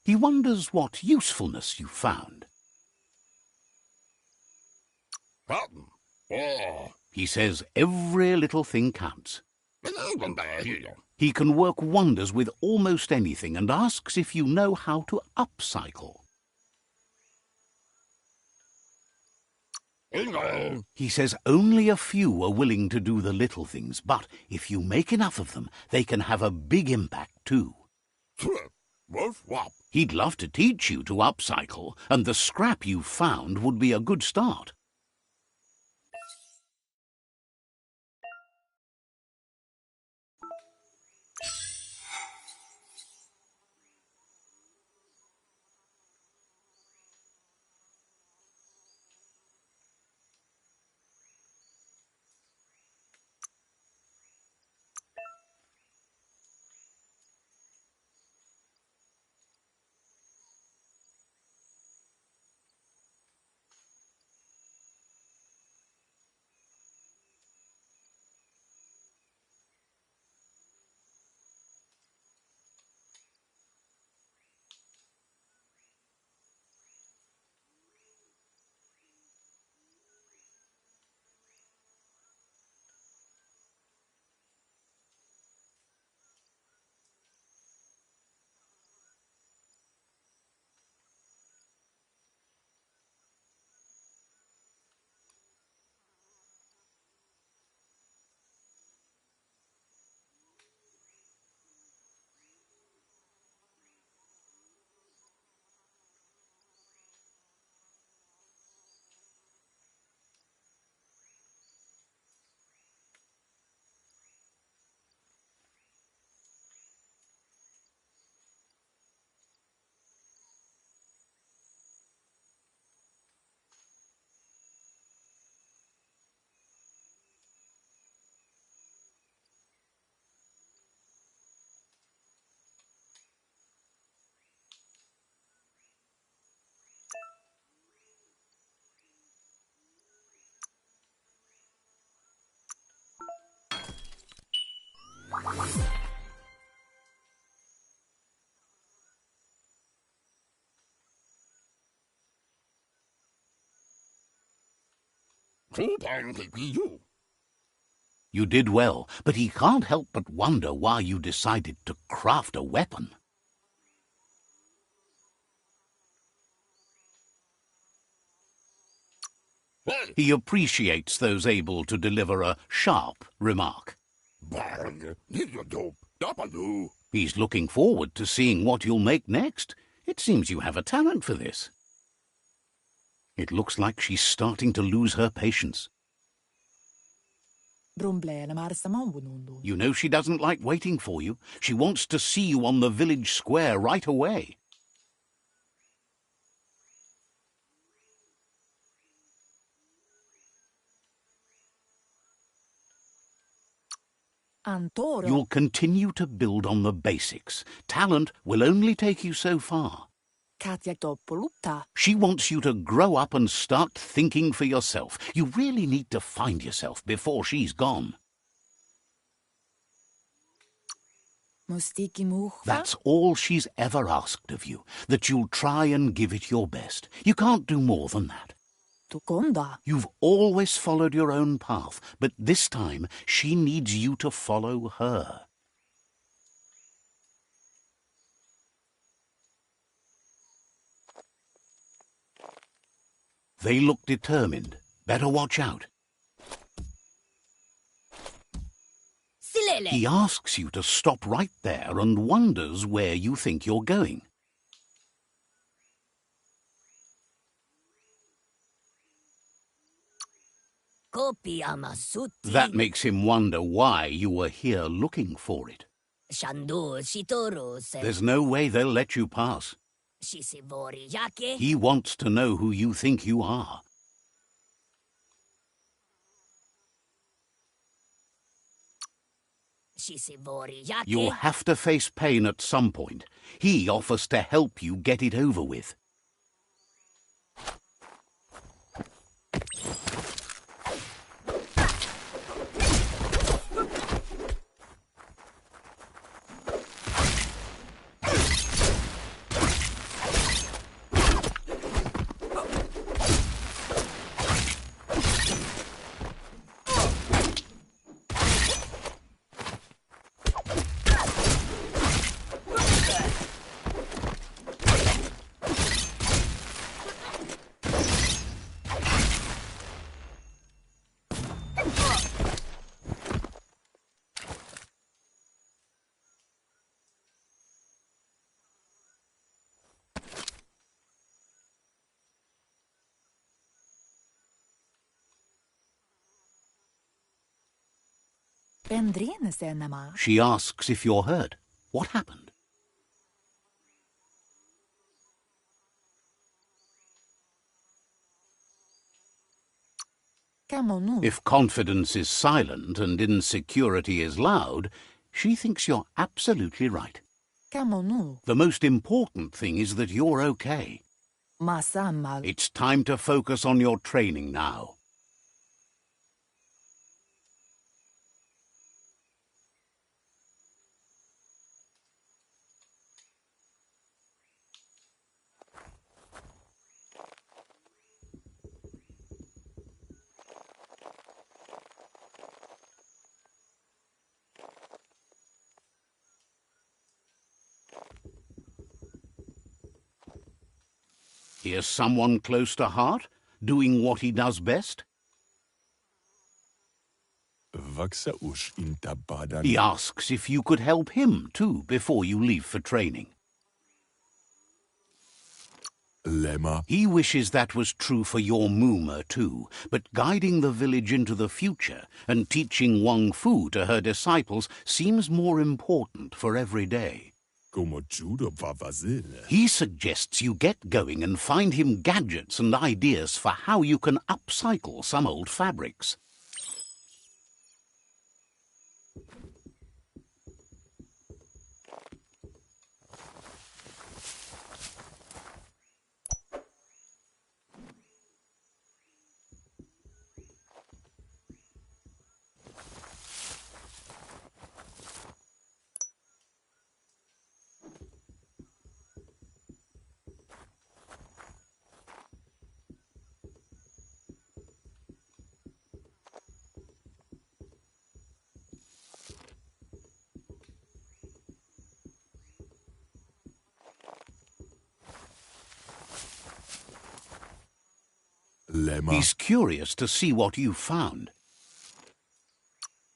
He wonders what usefulness you found. He says every little thing counts. He can work wonders with almost anything and asks if you know how to upcycle. He says only a few are willing to do the little things, but if you make enough of them, they can have a big impact too. He'd love to teach you to upcycle, and the scrap you found would be a good start. You did well, but he can't help but wonder why you decided to craft a weapon. He appreciates those able to deliver a sharp remark. He's looking forward to seeing what you'll make next. It seems you have a talent for this. It looks like she's starting to lose her patience. You know she doesn't like waiting for you. She wants to see you on the village square right away. You'll continue to build on the basics. Talent will only take you so far. She wants you to grow up and start thinking for yourself. You really need to find yourself before she's gone. That's all she's ever asked of you, that you'll try and give it your best. You can't do more than that. You've always followed your own path, but this time she needs you to follow her. They look determined. Better watch out. He asks you to stop right there and wonders where you think you're going. That makes him wonder why you were here looking for it. There's no way they'll let you pass. He wants to know who you think you are. You'll have to face pain at some point. He offers to help you get it over with. She asks if you're hurt. What happened? If confidence is silent and insecurity is loud, she thinks you're absolutely right. The most important thing is that you're okay. It's time to focus on your training now. Here's someone close to heart, doing what he does best. He asks if you could help him too before you leave for training. He wishes that was true for your Moomer too, but guiding the village into the future and teaching Wang Fu to her disciples seems more important for every day. He suggests you get going and find him gadgets and ideas for how you can upcycle some old fabrics. Lema. He's curious to see what you found.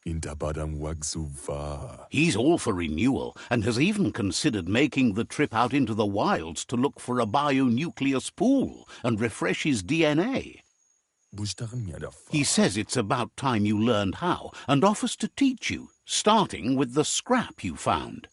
Intabadang wagsuva. He's all for renewal and has even considered making the trip out into the wilds to look for a bionucleus pool and refresh his DNA. He says it's about time you learned how and offers to teach you, starting with the scrap you found.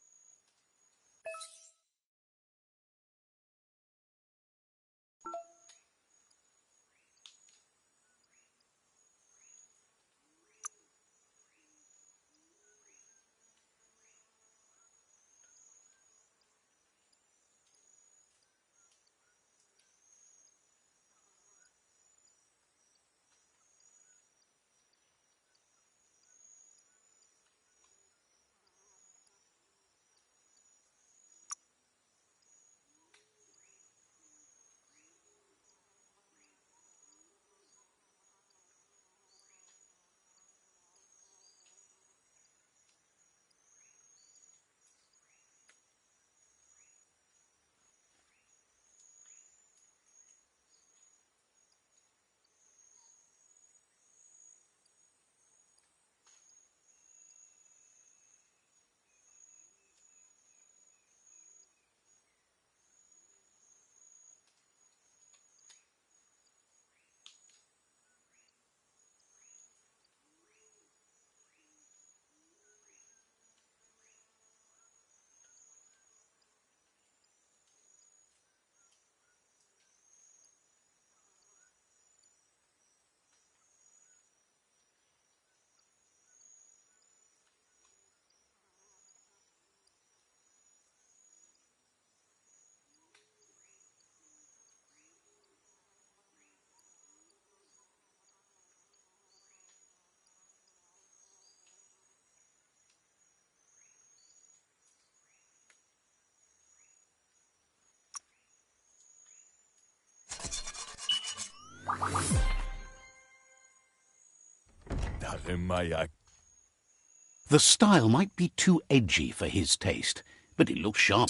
The style might be too edgy for his taste, but it looks sharp.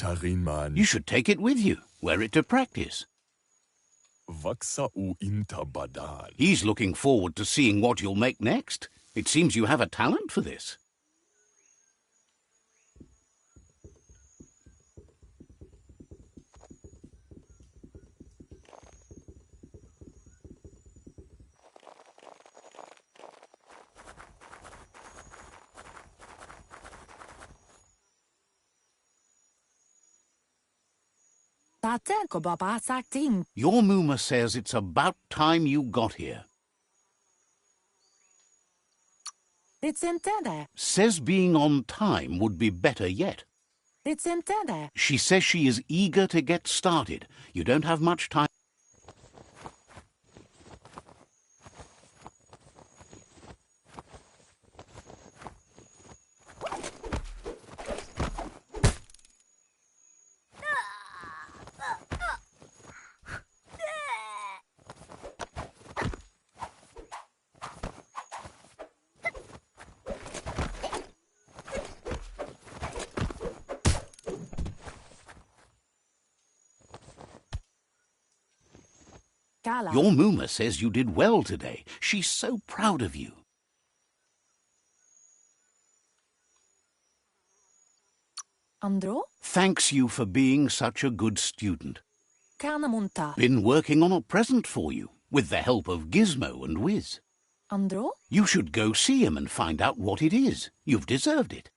You should take it with you, wear it to practice. He's looking forward to seeing what you'll make next. It seems you have a talent for this. Your Muma says it's about time you got here. Says being on time would be better yet. She says she is eager to get started. You don't have much time. Your Muma says you did well today. She's so proud of you. Thanks you for being such a good student. Been working on a present for you, with the help of Gizmo and Wiz. You should go see him and find out what it is. You've deserved it.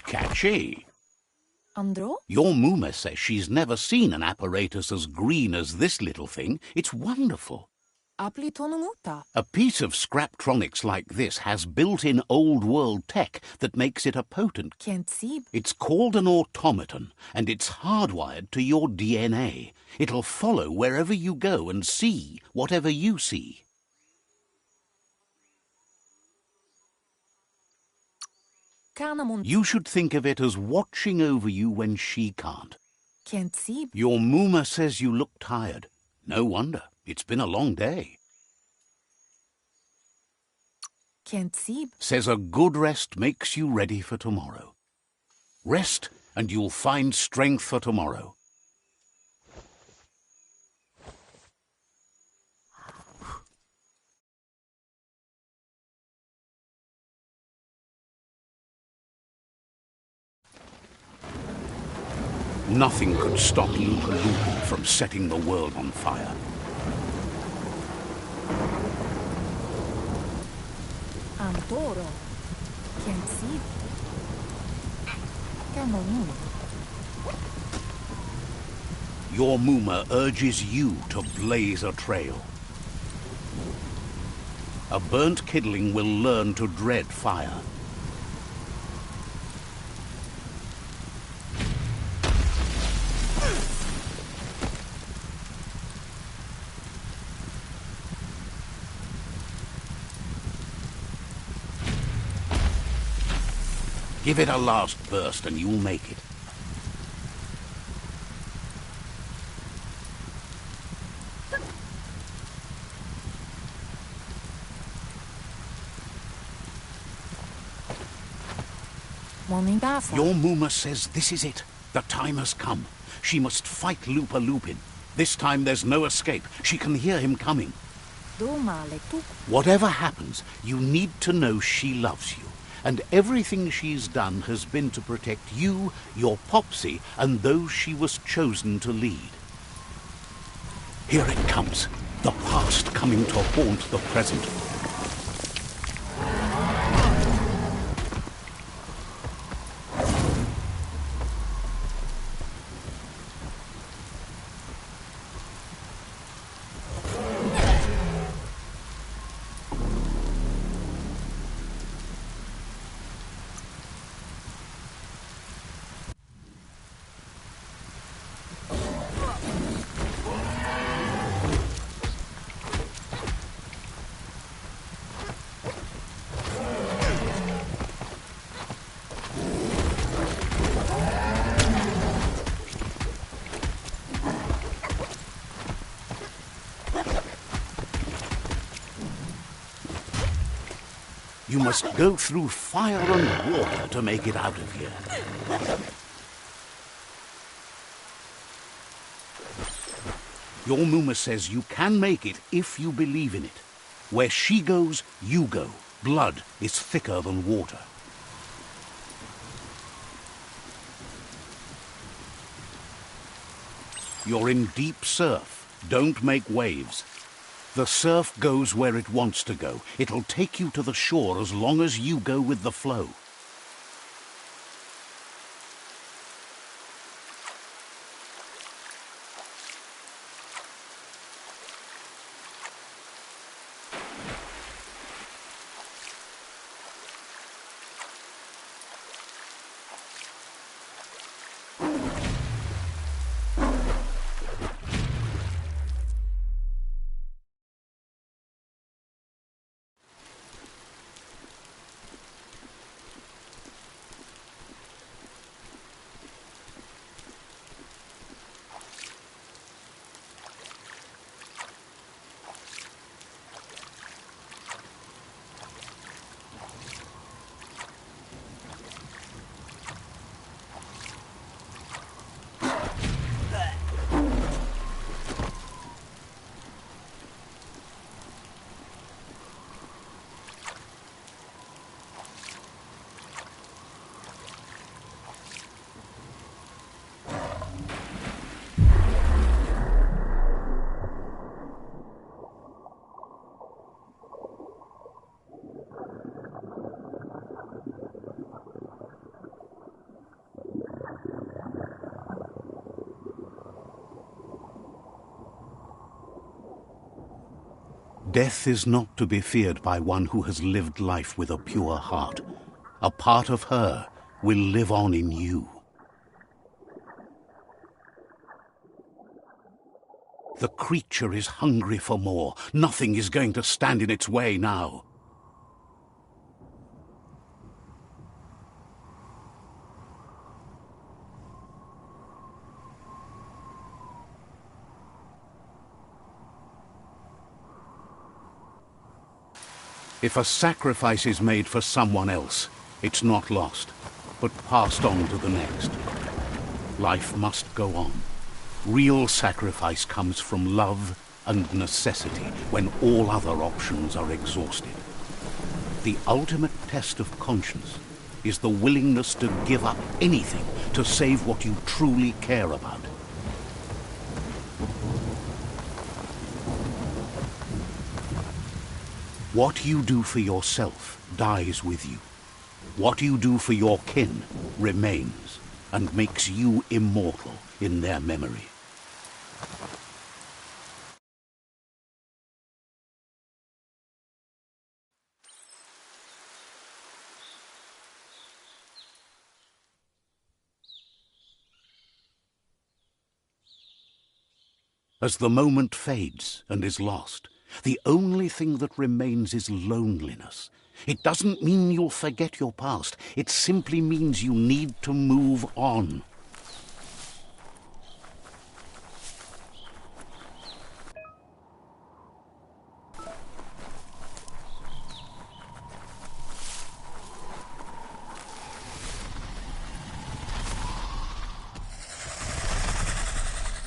Catchy. Your Muma says she's never seen an apparatus as green as this little thing. It's wonderful. A piece of Scraptronics like this has built-in old-world tech that makes it a potent. It's called an automaton, and it's hardwired to your DNA. It'll follow wherever you go and see whatever you see. You should think of it as watching over you when she can't. Can't see. Your Mooma says you look tired. No wonder. It's been a long day. Can't see. Says a good rest makes you ready for tomorrow. Rest and you'll find strength for tomorrow. Nothing could stop Lupa Lupa from setting the world on fire. Antoro. Can't see. Cameroon. Your Mooma urges you to blaze a trail. A burnt kidling will learn to dread fire. Give it a last burst and you'll make it. Morning bath. Your Mooma says this is it. The time has come. She must fight Lupa Lupin. This time there's no escape. She can hear him coming. Whatever happens, you need to know she loves you. And everything she's done has been to protect you, your Popsy, and those she was chosen to lead. Here it comes, the past coming to haunt the present. You must go through fire and water to make it out of here. Your Mooma says you can make it if you believe in it. Where she goes, you go. Blood is thicker than water. You're in deep surf. Don't make waves. The surf goes where it wants to go. It'll take you to the shore as long as you go with the flow. Death is not to be feared by one who has lived life with a pure heart. A part of her will live on in you. The creature is hungry for more. Nothing is going to stand in its way now. If a sacrifice is made for someone else, it's not lost, but passed on to the next. Life must go on. Real sacrifice comes from love and necessity when all other options are exhausted. The ultimate test of conscience is the willingness to give up anything to save what you truly care about. What you do for yourself dies with you. What you do for your kin remains and makes you immortal in their memory. As the moment fades and is lost, the only thing that remains is loneliness. It doesn't mean you'll forget your past. It simply means you need to move on.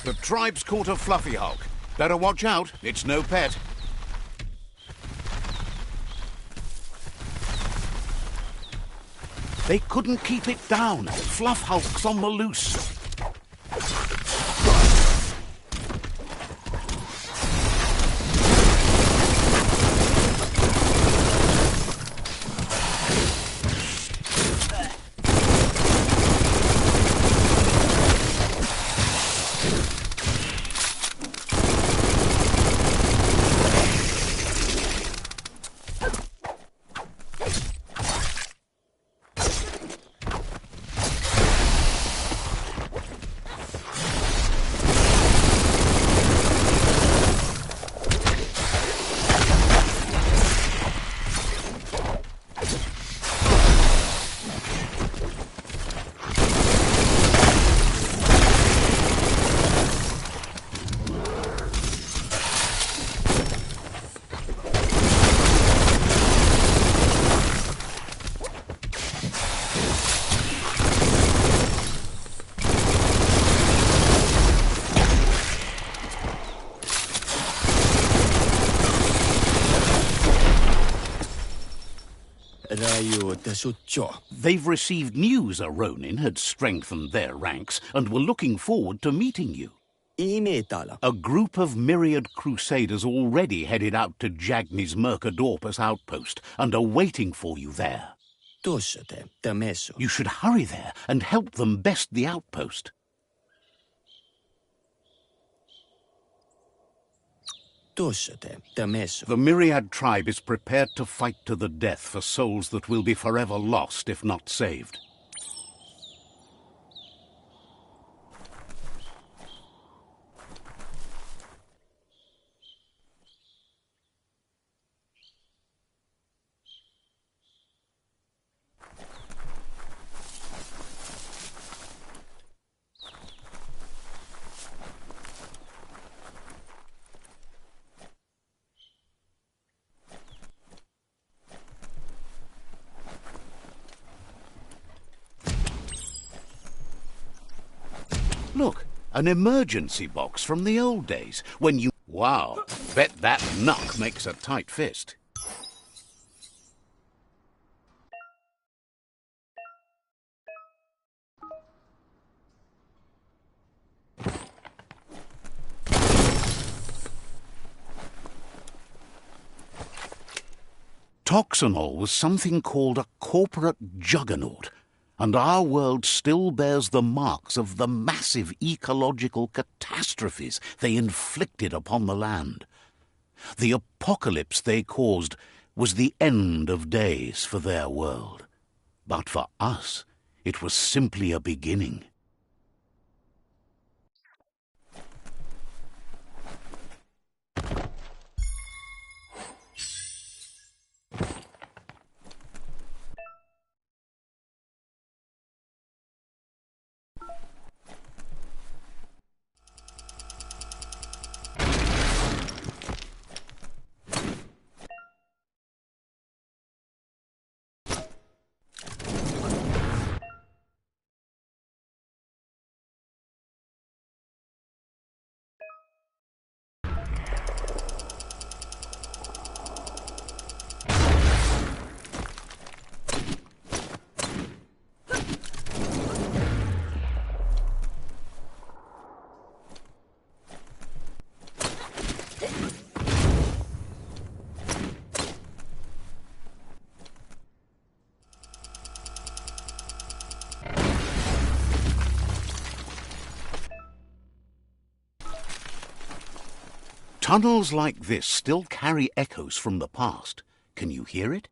The tribe's caught a fluffy hog. Better watch out, it's no pet. They couldn't keep it down. Fluff hulk's on the loose. They've received news a Ronin had strengthened their ranks and were looking forward to meeting you. A group of myriad crusaders already headed out to Jagni's Mercadorpus outpost and are waiting for you there. You should hurry there and help them best the outpost. The Myriad tribe is prepared to fight to the death for souls that will be forever lost if not saved. Look, an emergency box from the old days, when you... Wow, bet that knuck makes a tight fist. Toxanol was something called a corporate juggernaut, and our world still bears the marks of the massive ecological catastrophes they inflicted upon the land. The apocalypse they caused was the end of days for their world. But for us, it was simply a beginning. Tunnels like this still carry echoes from the past. Can you hear it?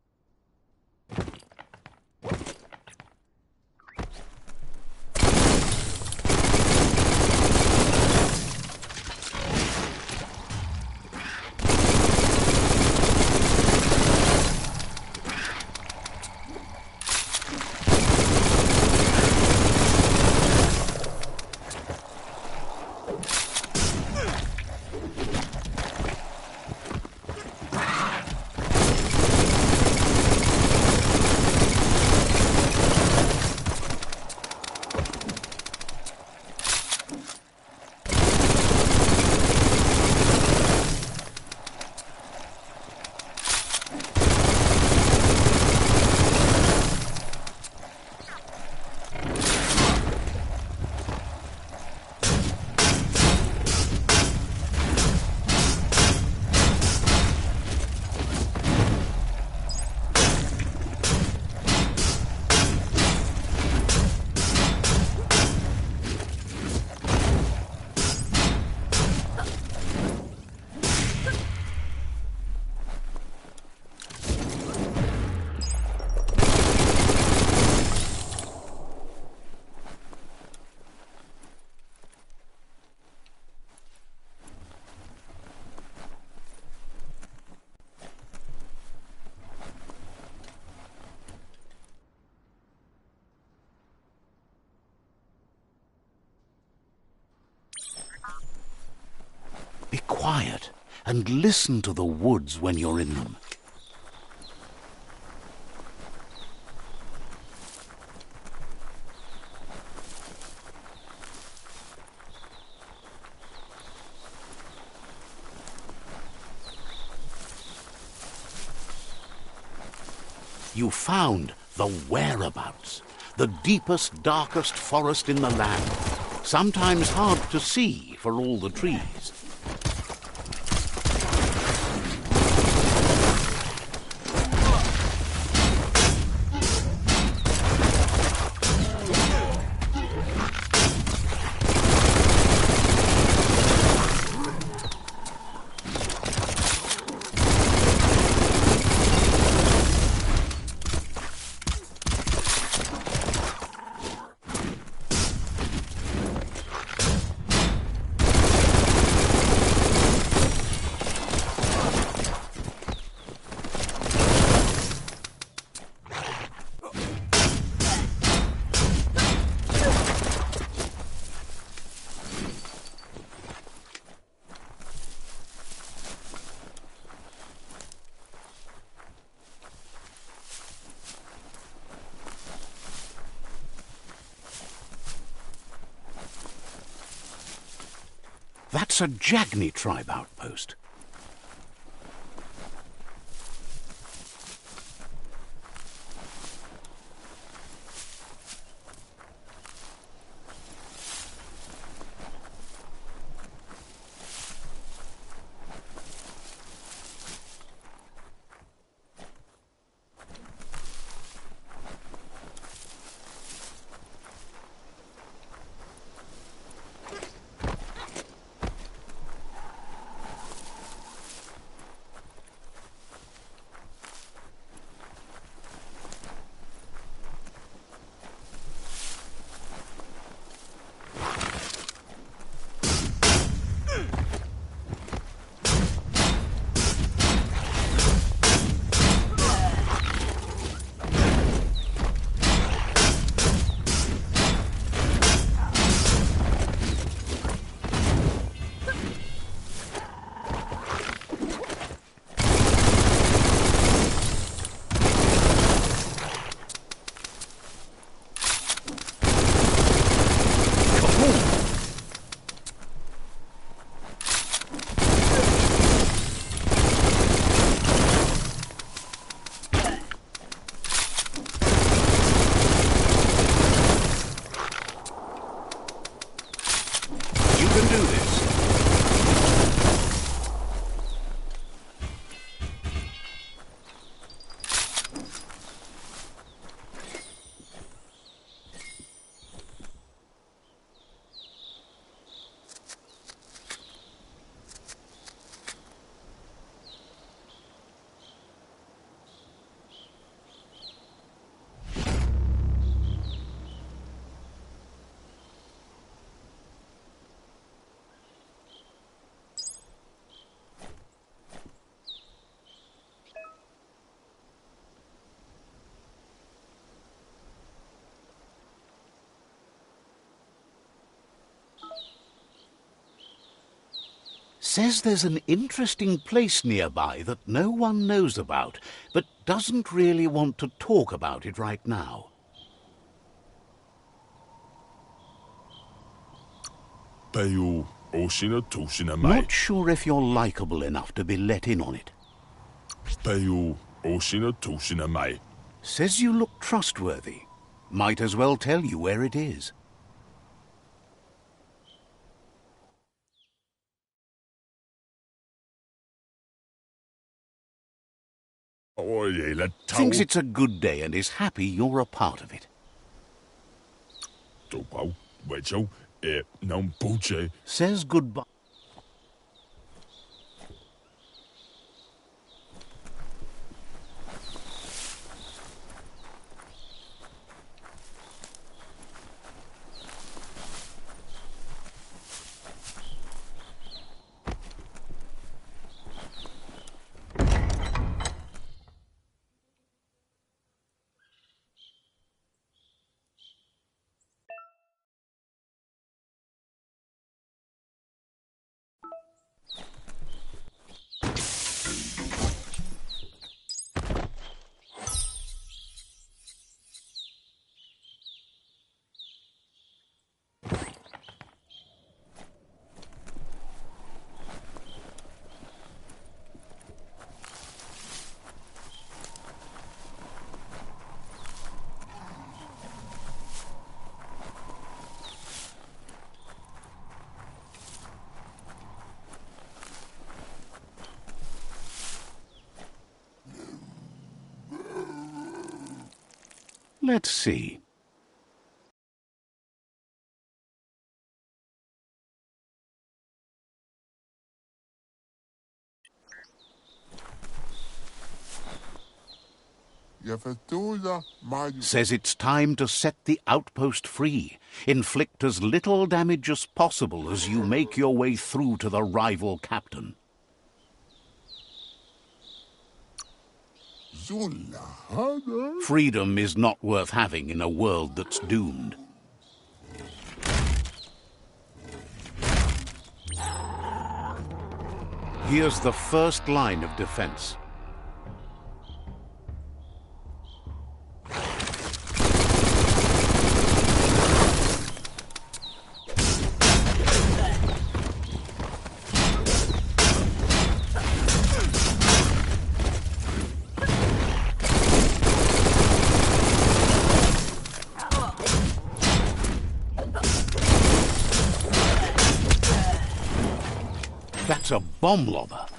Be quiet and listen to the woods when you're in them. You found the whereabouts, the deepest, darkest forest in the land, sometimes hard to see for all the trees. That's a Jagni tribe outpost. Says there's an interesting place nearby that no one knows about, but doesn't really want to talk about it right now. Peo Oshina Toshina Mai. Not sure if you're likable enough to be let in on it. Peo Oshina Toshina Mai. Says you look trustworthy. Might as well tell you where it is. Thinks it's a good day and is happy you're a part of it. Says goodbye. Let's see. Says it's time to set the outpost free. Inflict as little damage as possible as you make your way through to the rival captain. Freedom is not worth having in a world that's doomed. Here's the first line of defense. That's a bomb lobber.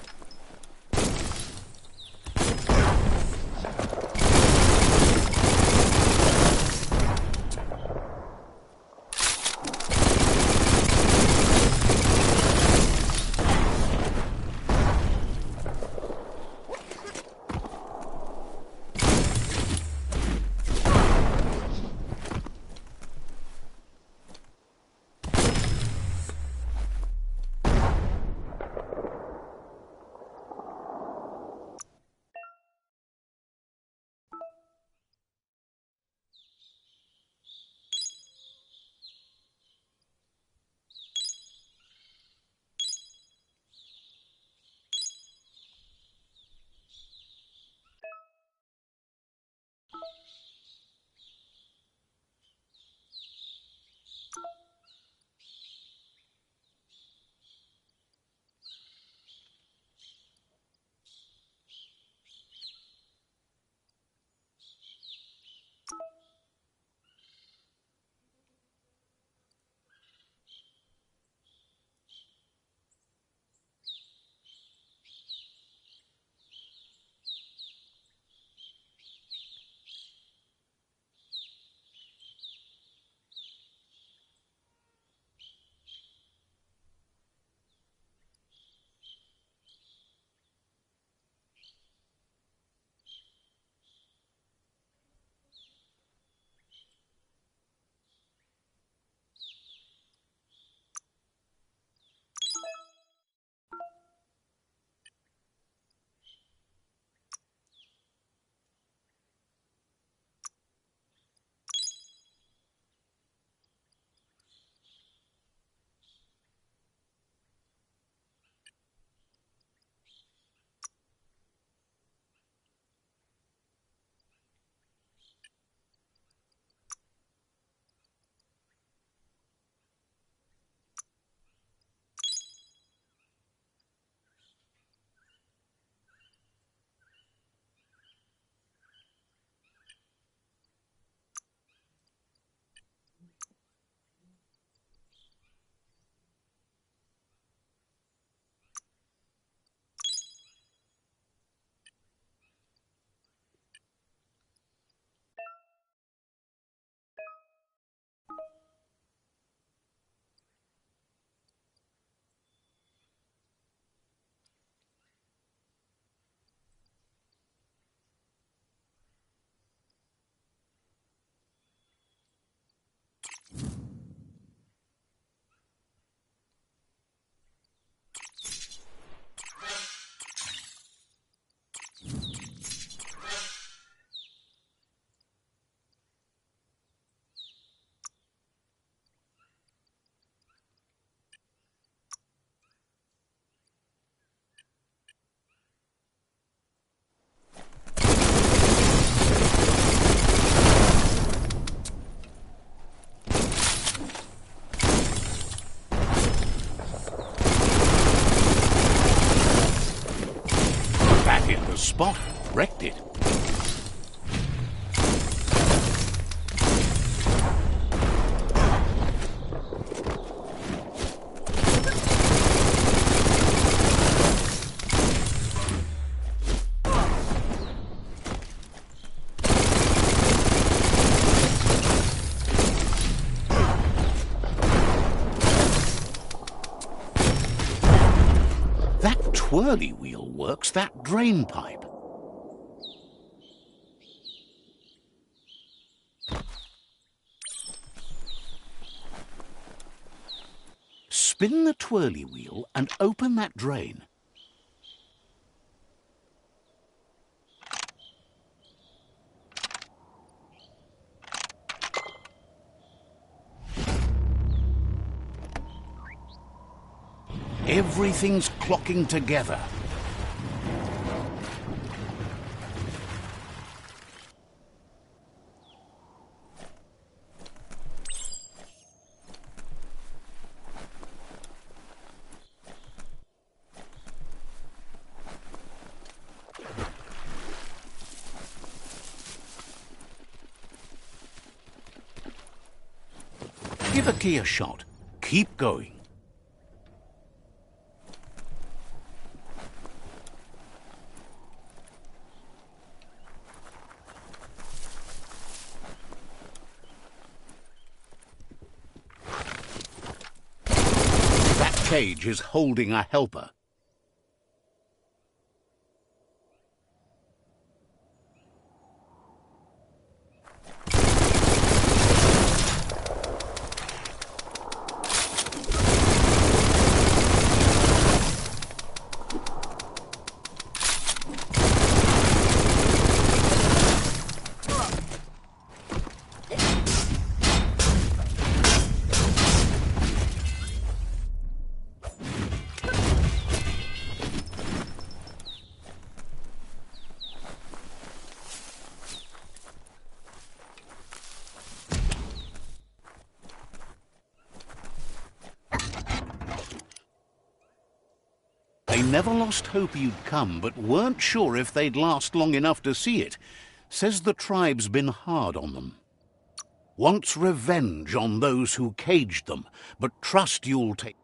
spot. Wrecked it. Twirly wheel works that drain pipe. Spin the twirly wheel and open that drain. Everything's clocking together. Give a key a shot. Keep going. Cage is holding a helper. They never lost hope you'd come, but weren't sure if they'd last long enough to see it. Says the tribe's been hard on them. Wants revenge on those who caged them, but trust you'll take...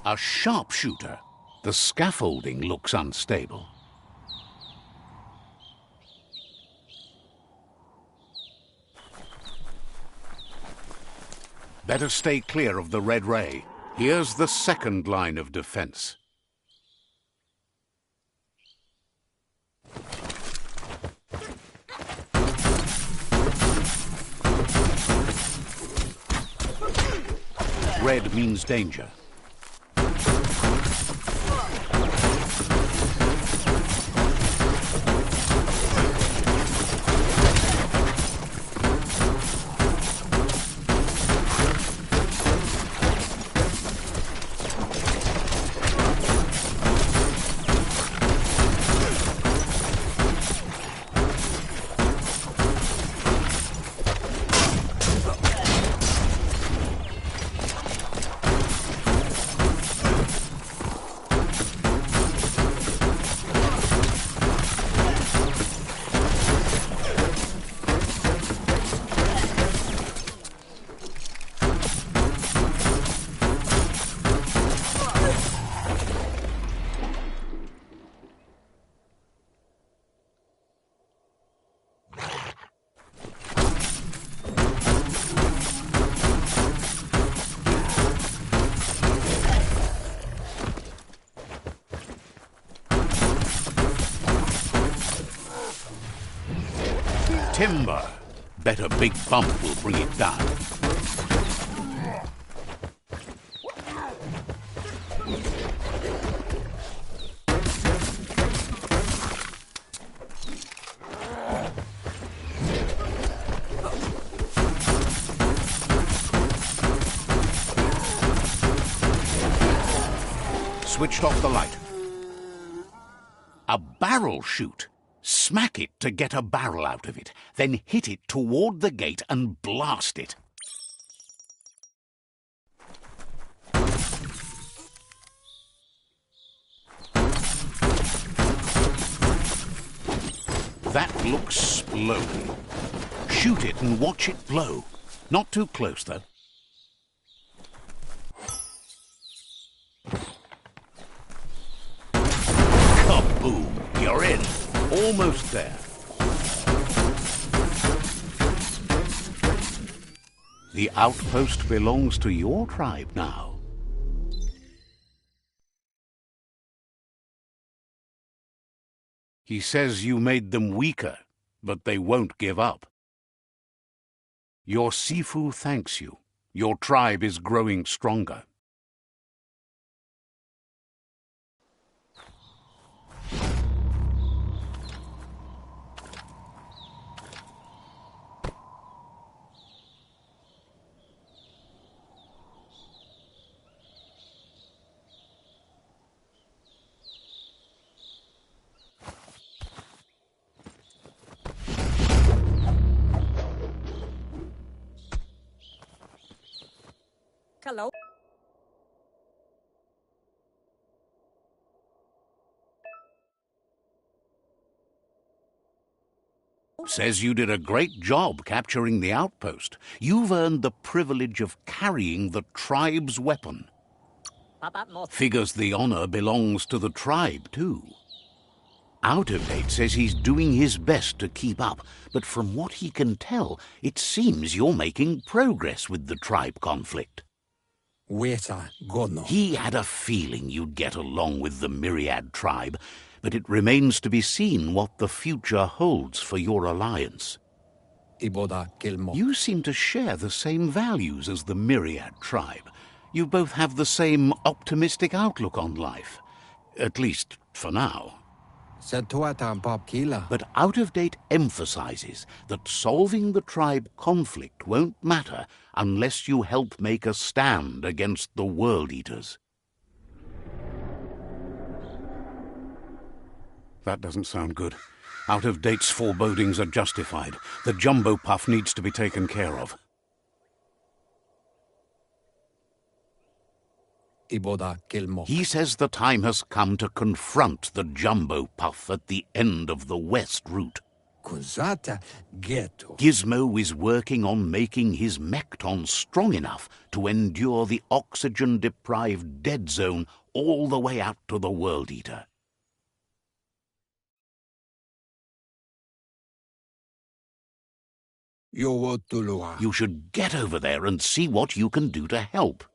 A sharpshooter. The scaffolding looks unstable. Better stay clear of the red ray. Here's the second line of defense. Red means danger. Timber. Bet a big bump will bring it down. switched off the light. A barrel shoot. Smack it to get a barrel out of it, then hit it toward the gate and blast it. That looks sploding. Shoot it and watch it blow. Not too close, though. Kaboom! You're in. Almost there. The outpost belongs to your tribe now. He says you made them weaker, but they won't give up. Your Sifu thanks you. Your tribe is growing stronger. Hello. Says you did a great job capturing the outpost. You've earned the privilege of carrying the tribe's weapon. Figures the honor belongs to the tribe, too. Out of Date says he's doing his best to keep up, but from what he can tell, it seems you're making progress with the tribe conflict. He had a feeling you'd get along with the Myriad tribe, but it remains to be seen what the future holds for your alliance. You seem to share the same values as the Myriad tribe. You both have the same optimistic outlook on life. At least, for now. But Out of Date emphasizes that solving the tribe conflict won't matter unless you help make a stand against the World Eaters. That doesn't sound good. Out of Date's forebodings are justified. The jumbo puff needs to be taken care of. He says the time has come to confront the jumbo puff at the end of the west route. Gizmo is working on making his Mekton strong enough to endure the oxygen-deprived dead zone all the way out to the World Eater. You should get over there and see what you can do to help.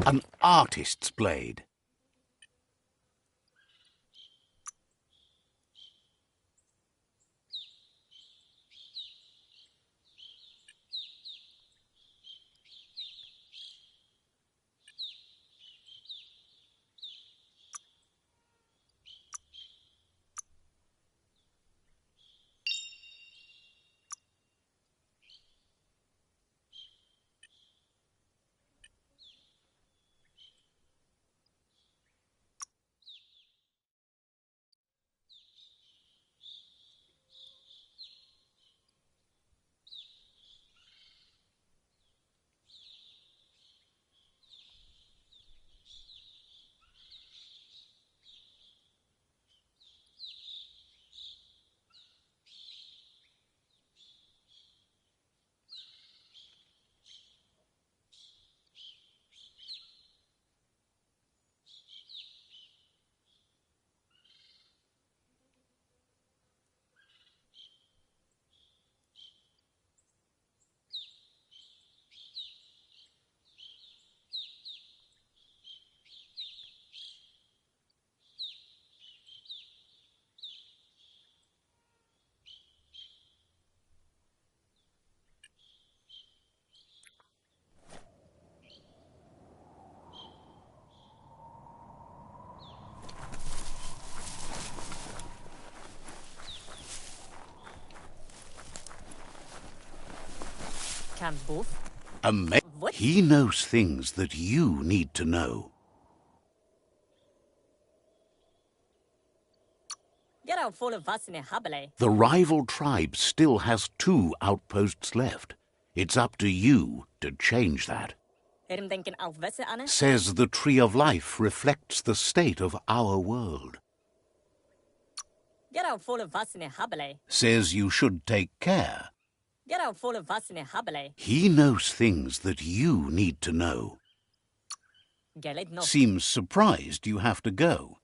An artist's blade. Can both? What? He knows things that you need to know. Get out full of us in a habile. The rival tribe still has 2 outposts left. It's up to you to change that. Hem denken auf Wesse Anne? Says the Tree of Life reflects the state of our world. Get out full of us in a habile. Says you should take care. Get out full of us in a habile. He knows things that you need to know. Get it no. Seems surprised you have to go.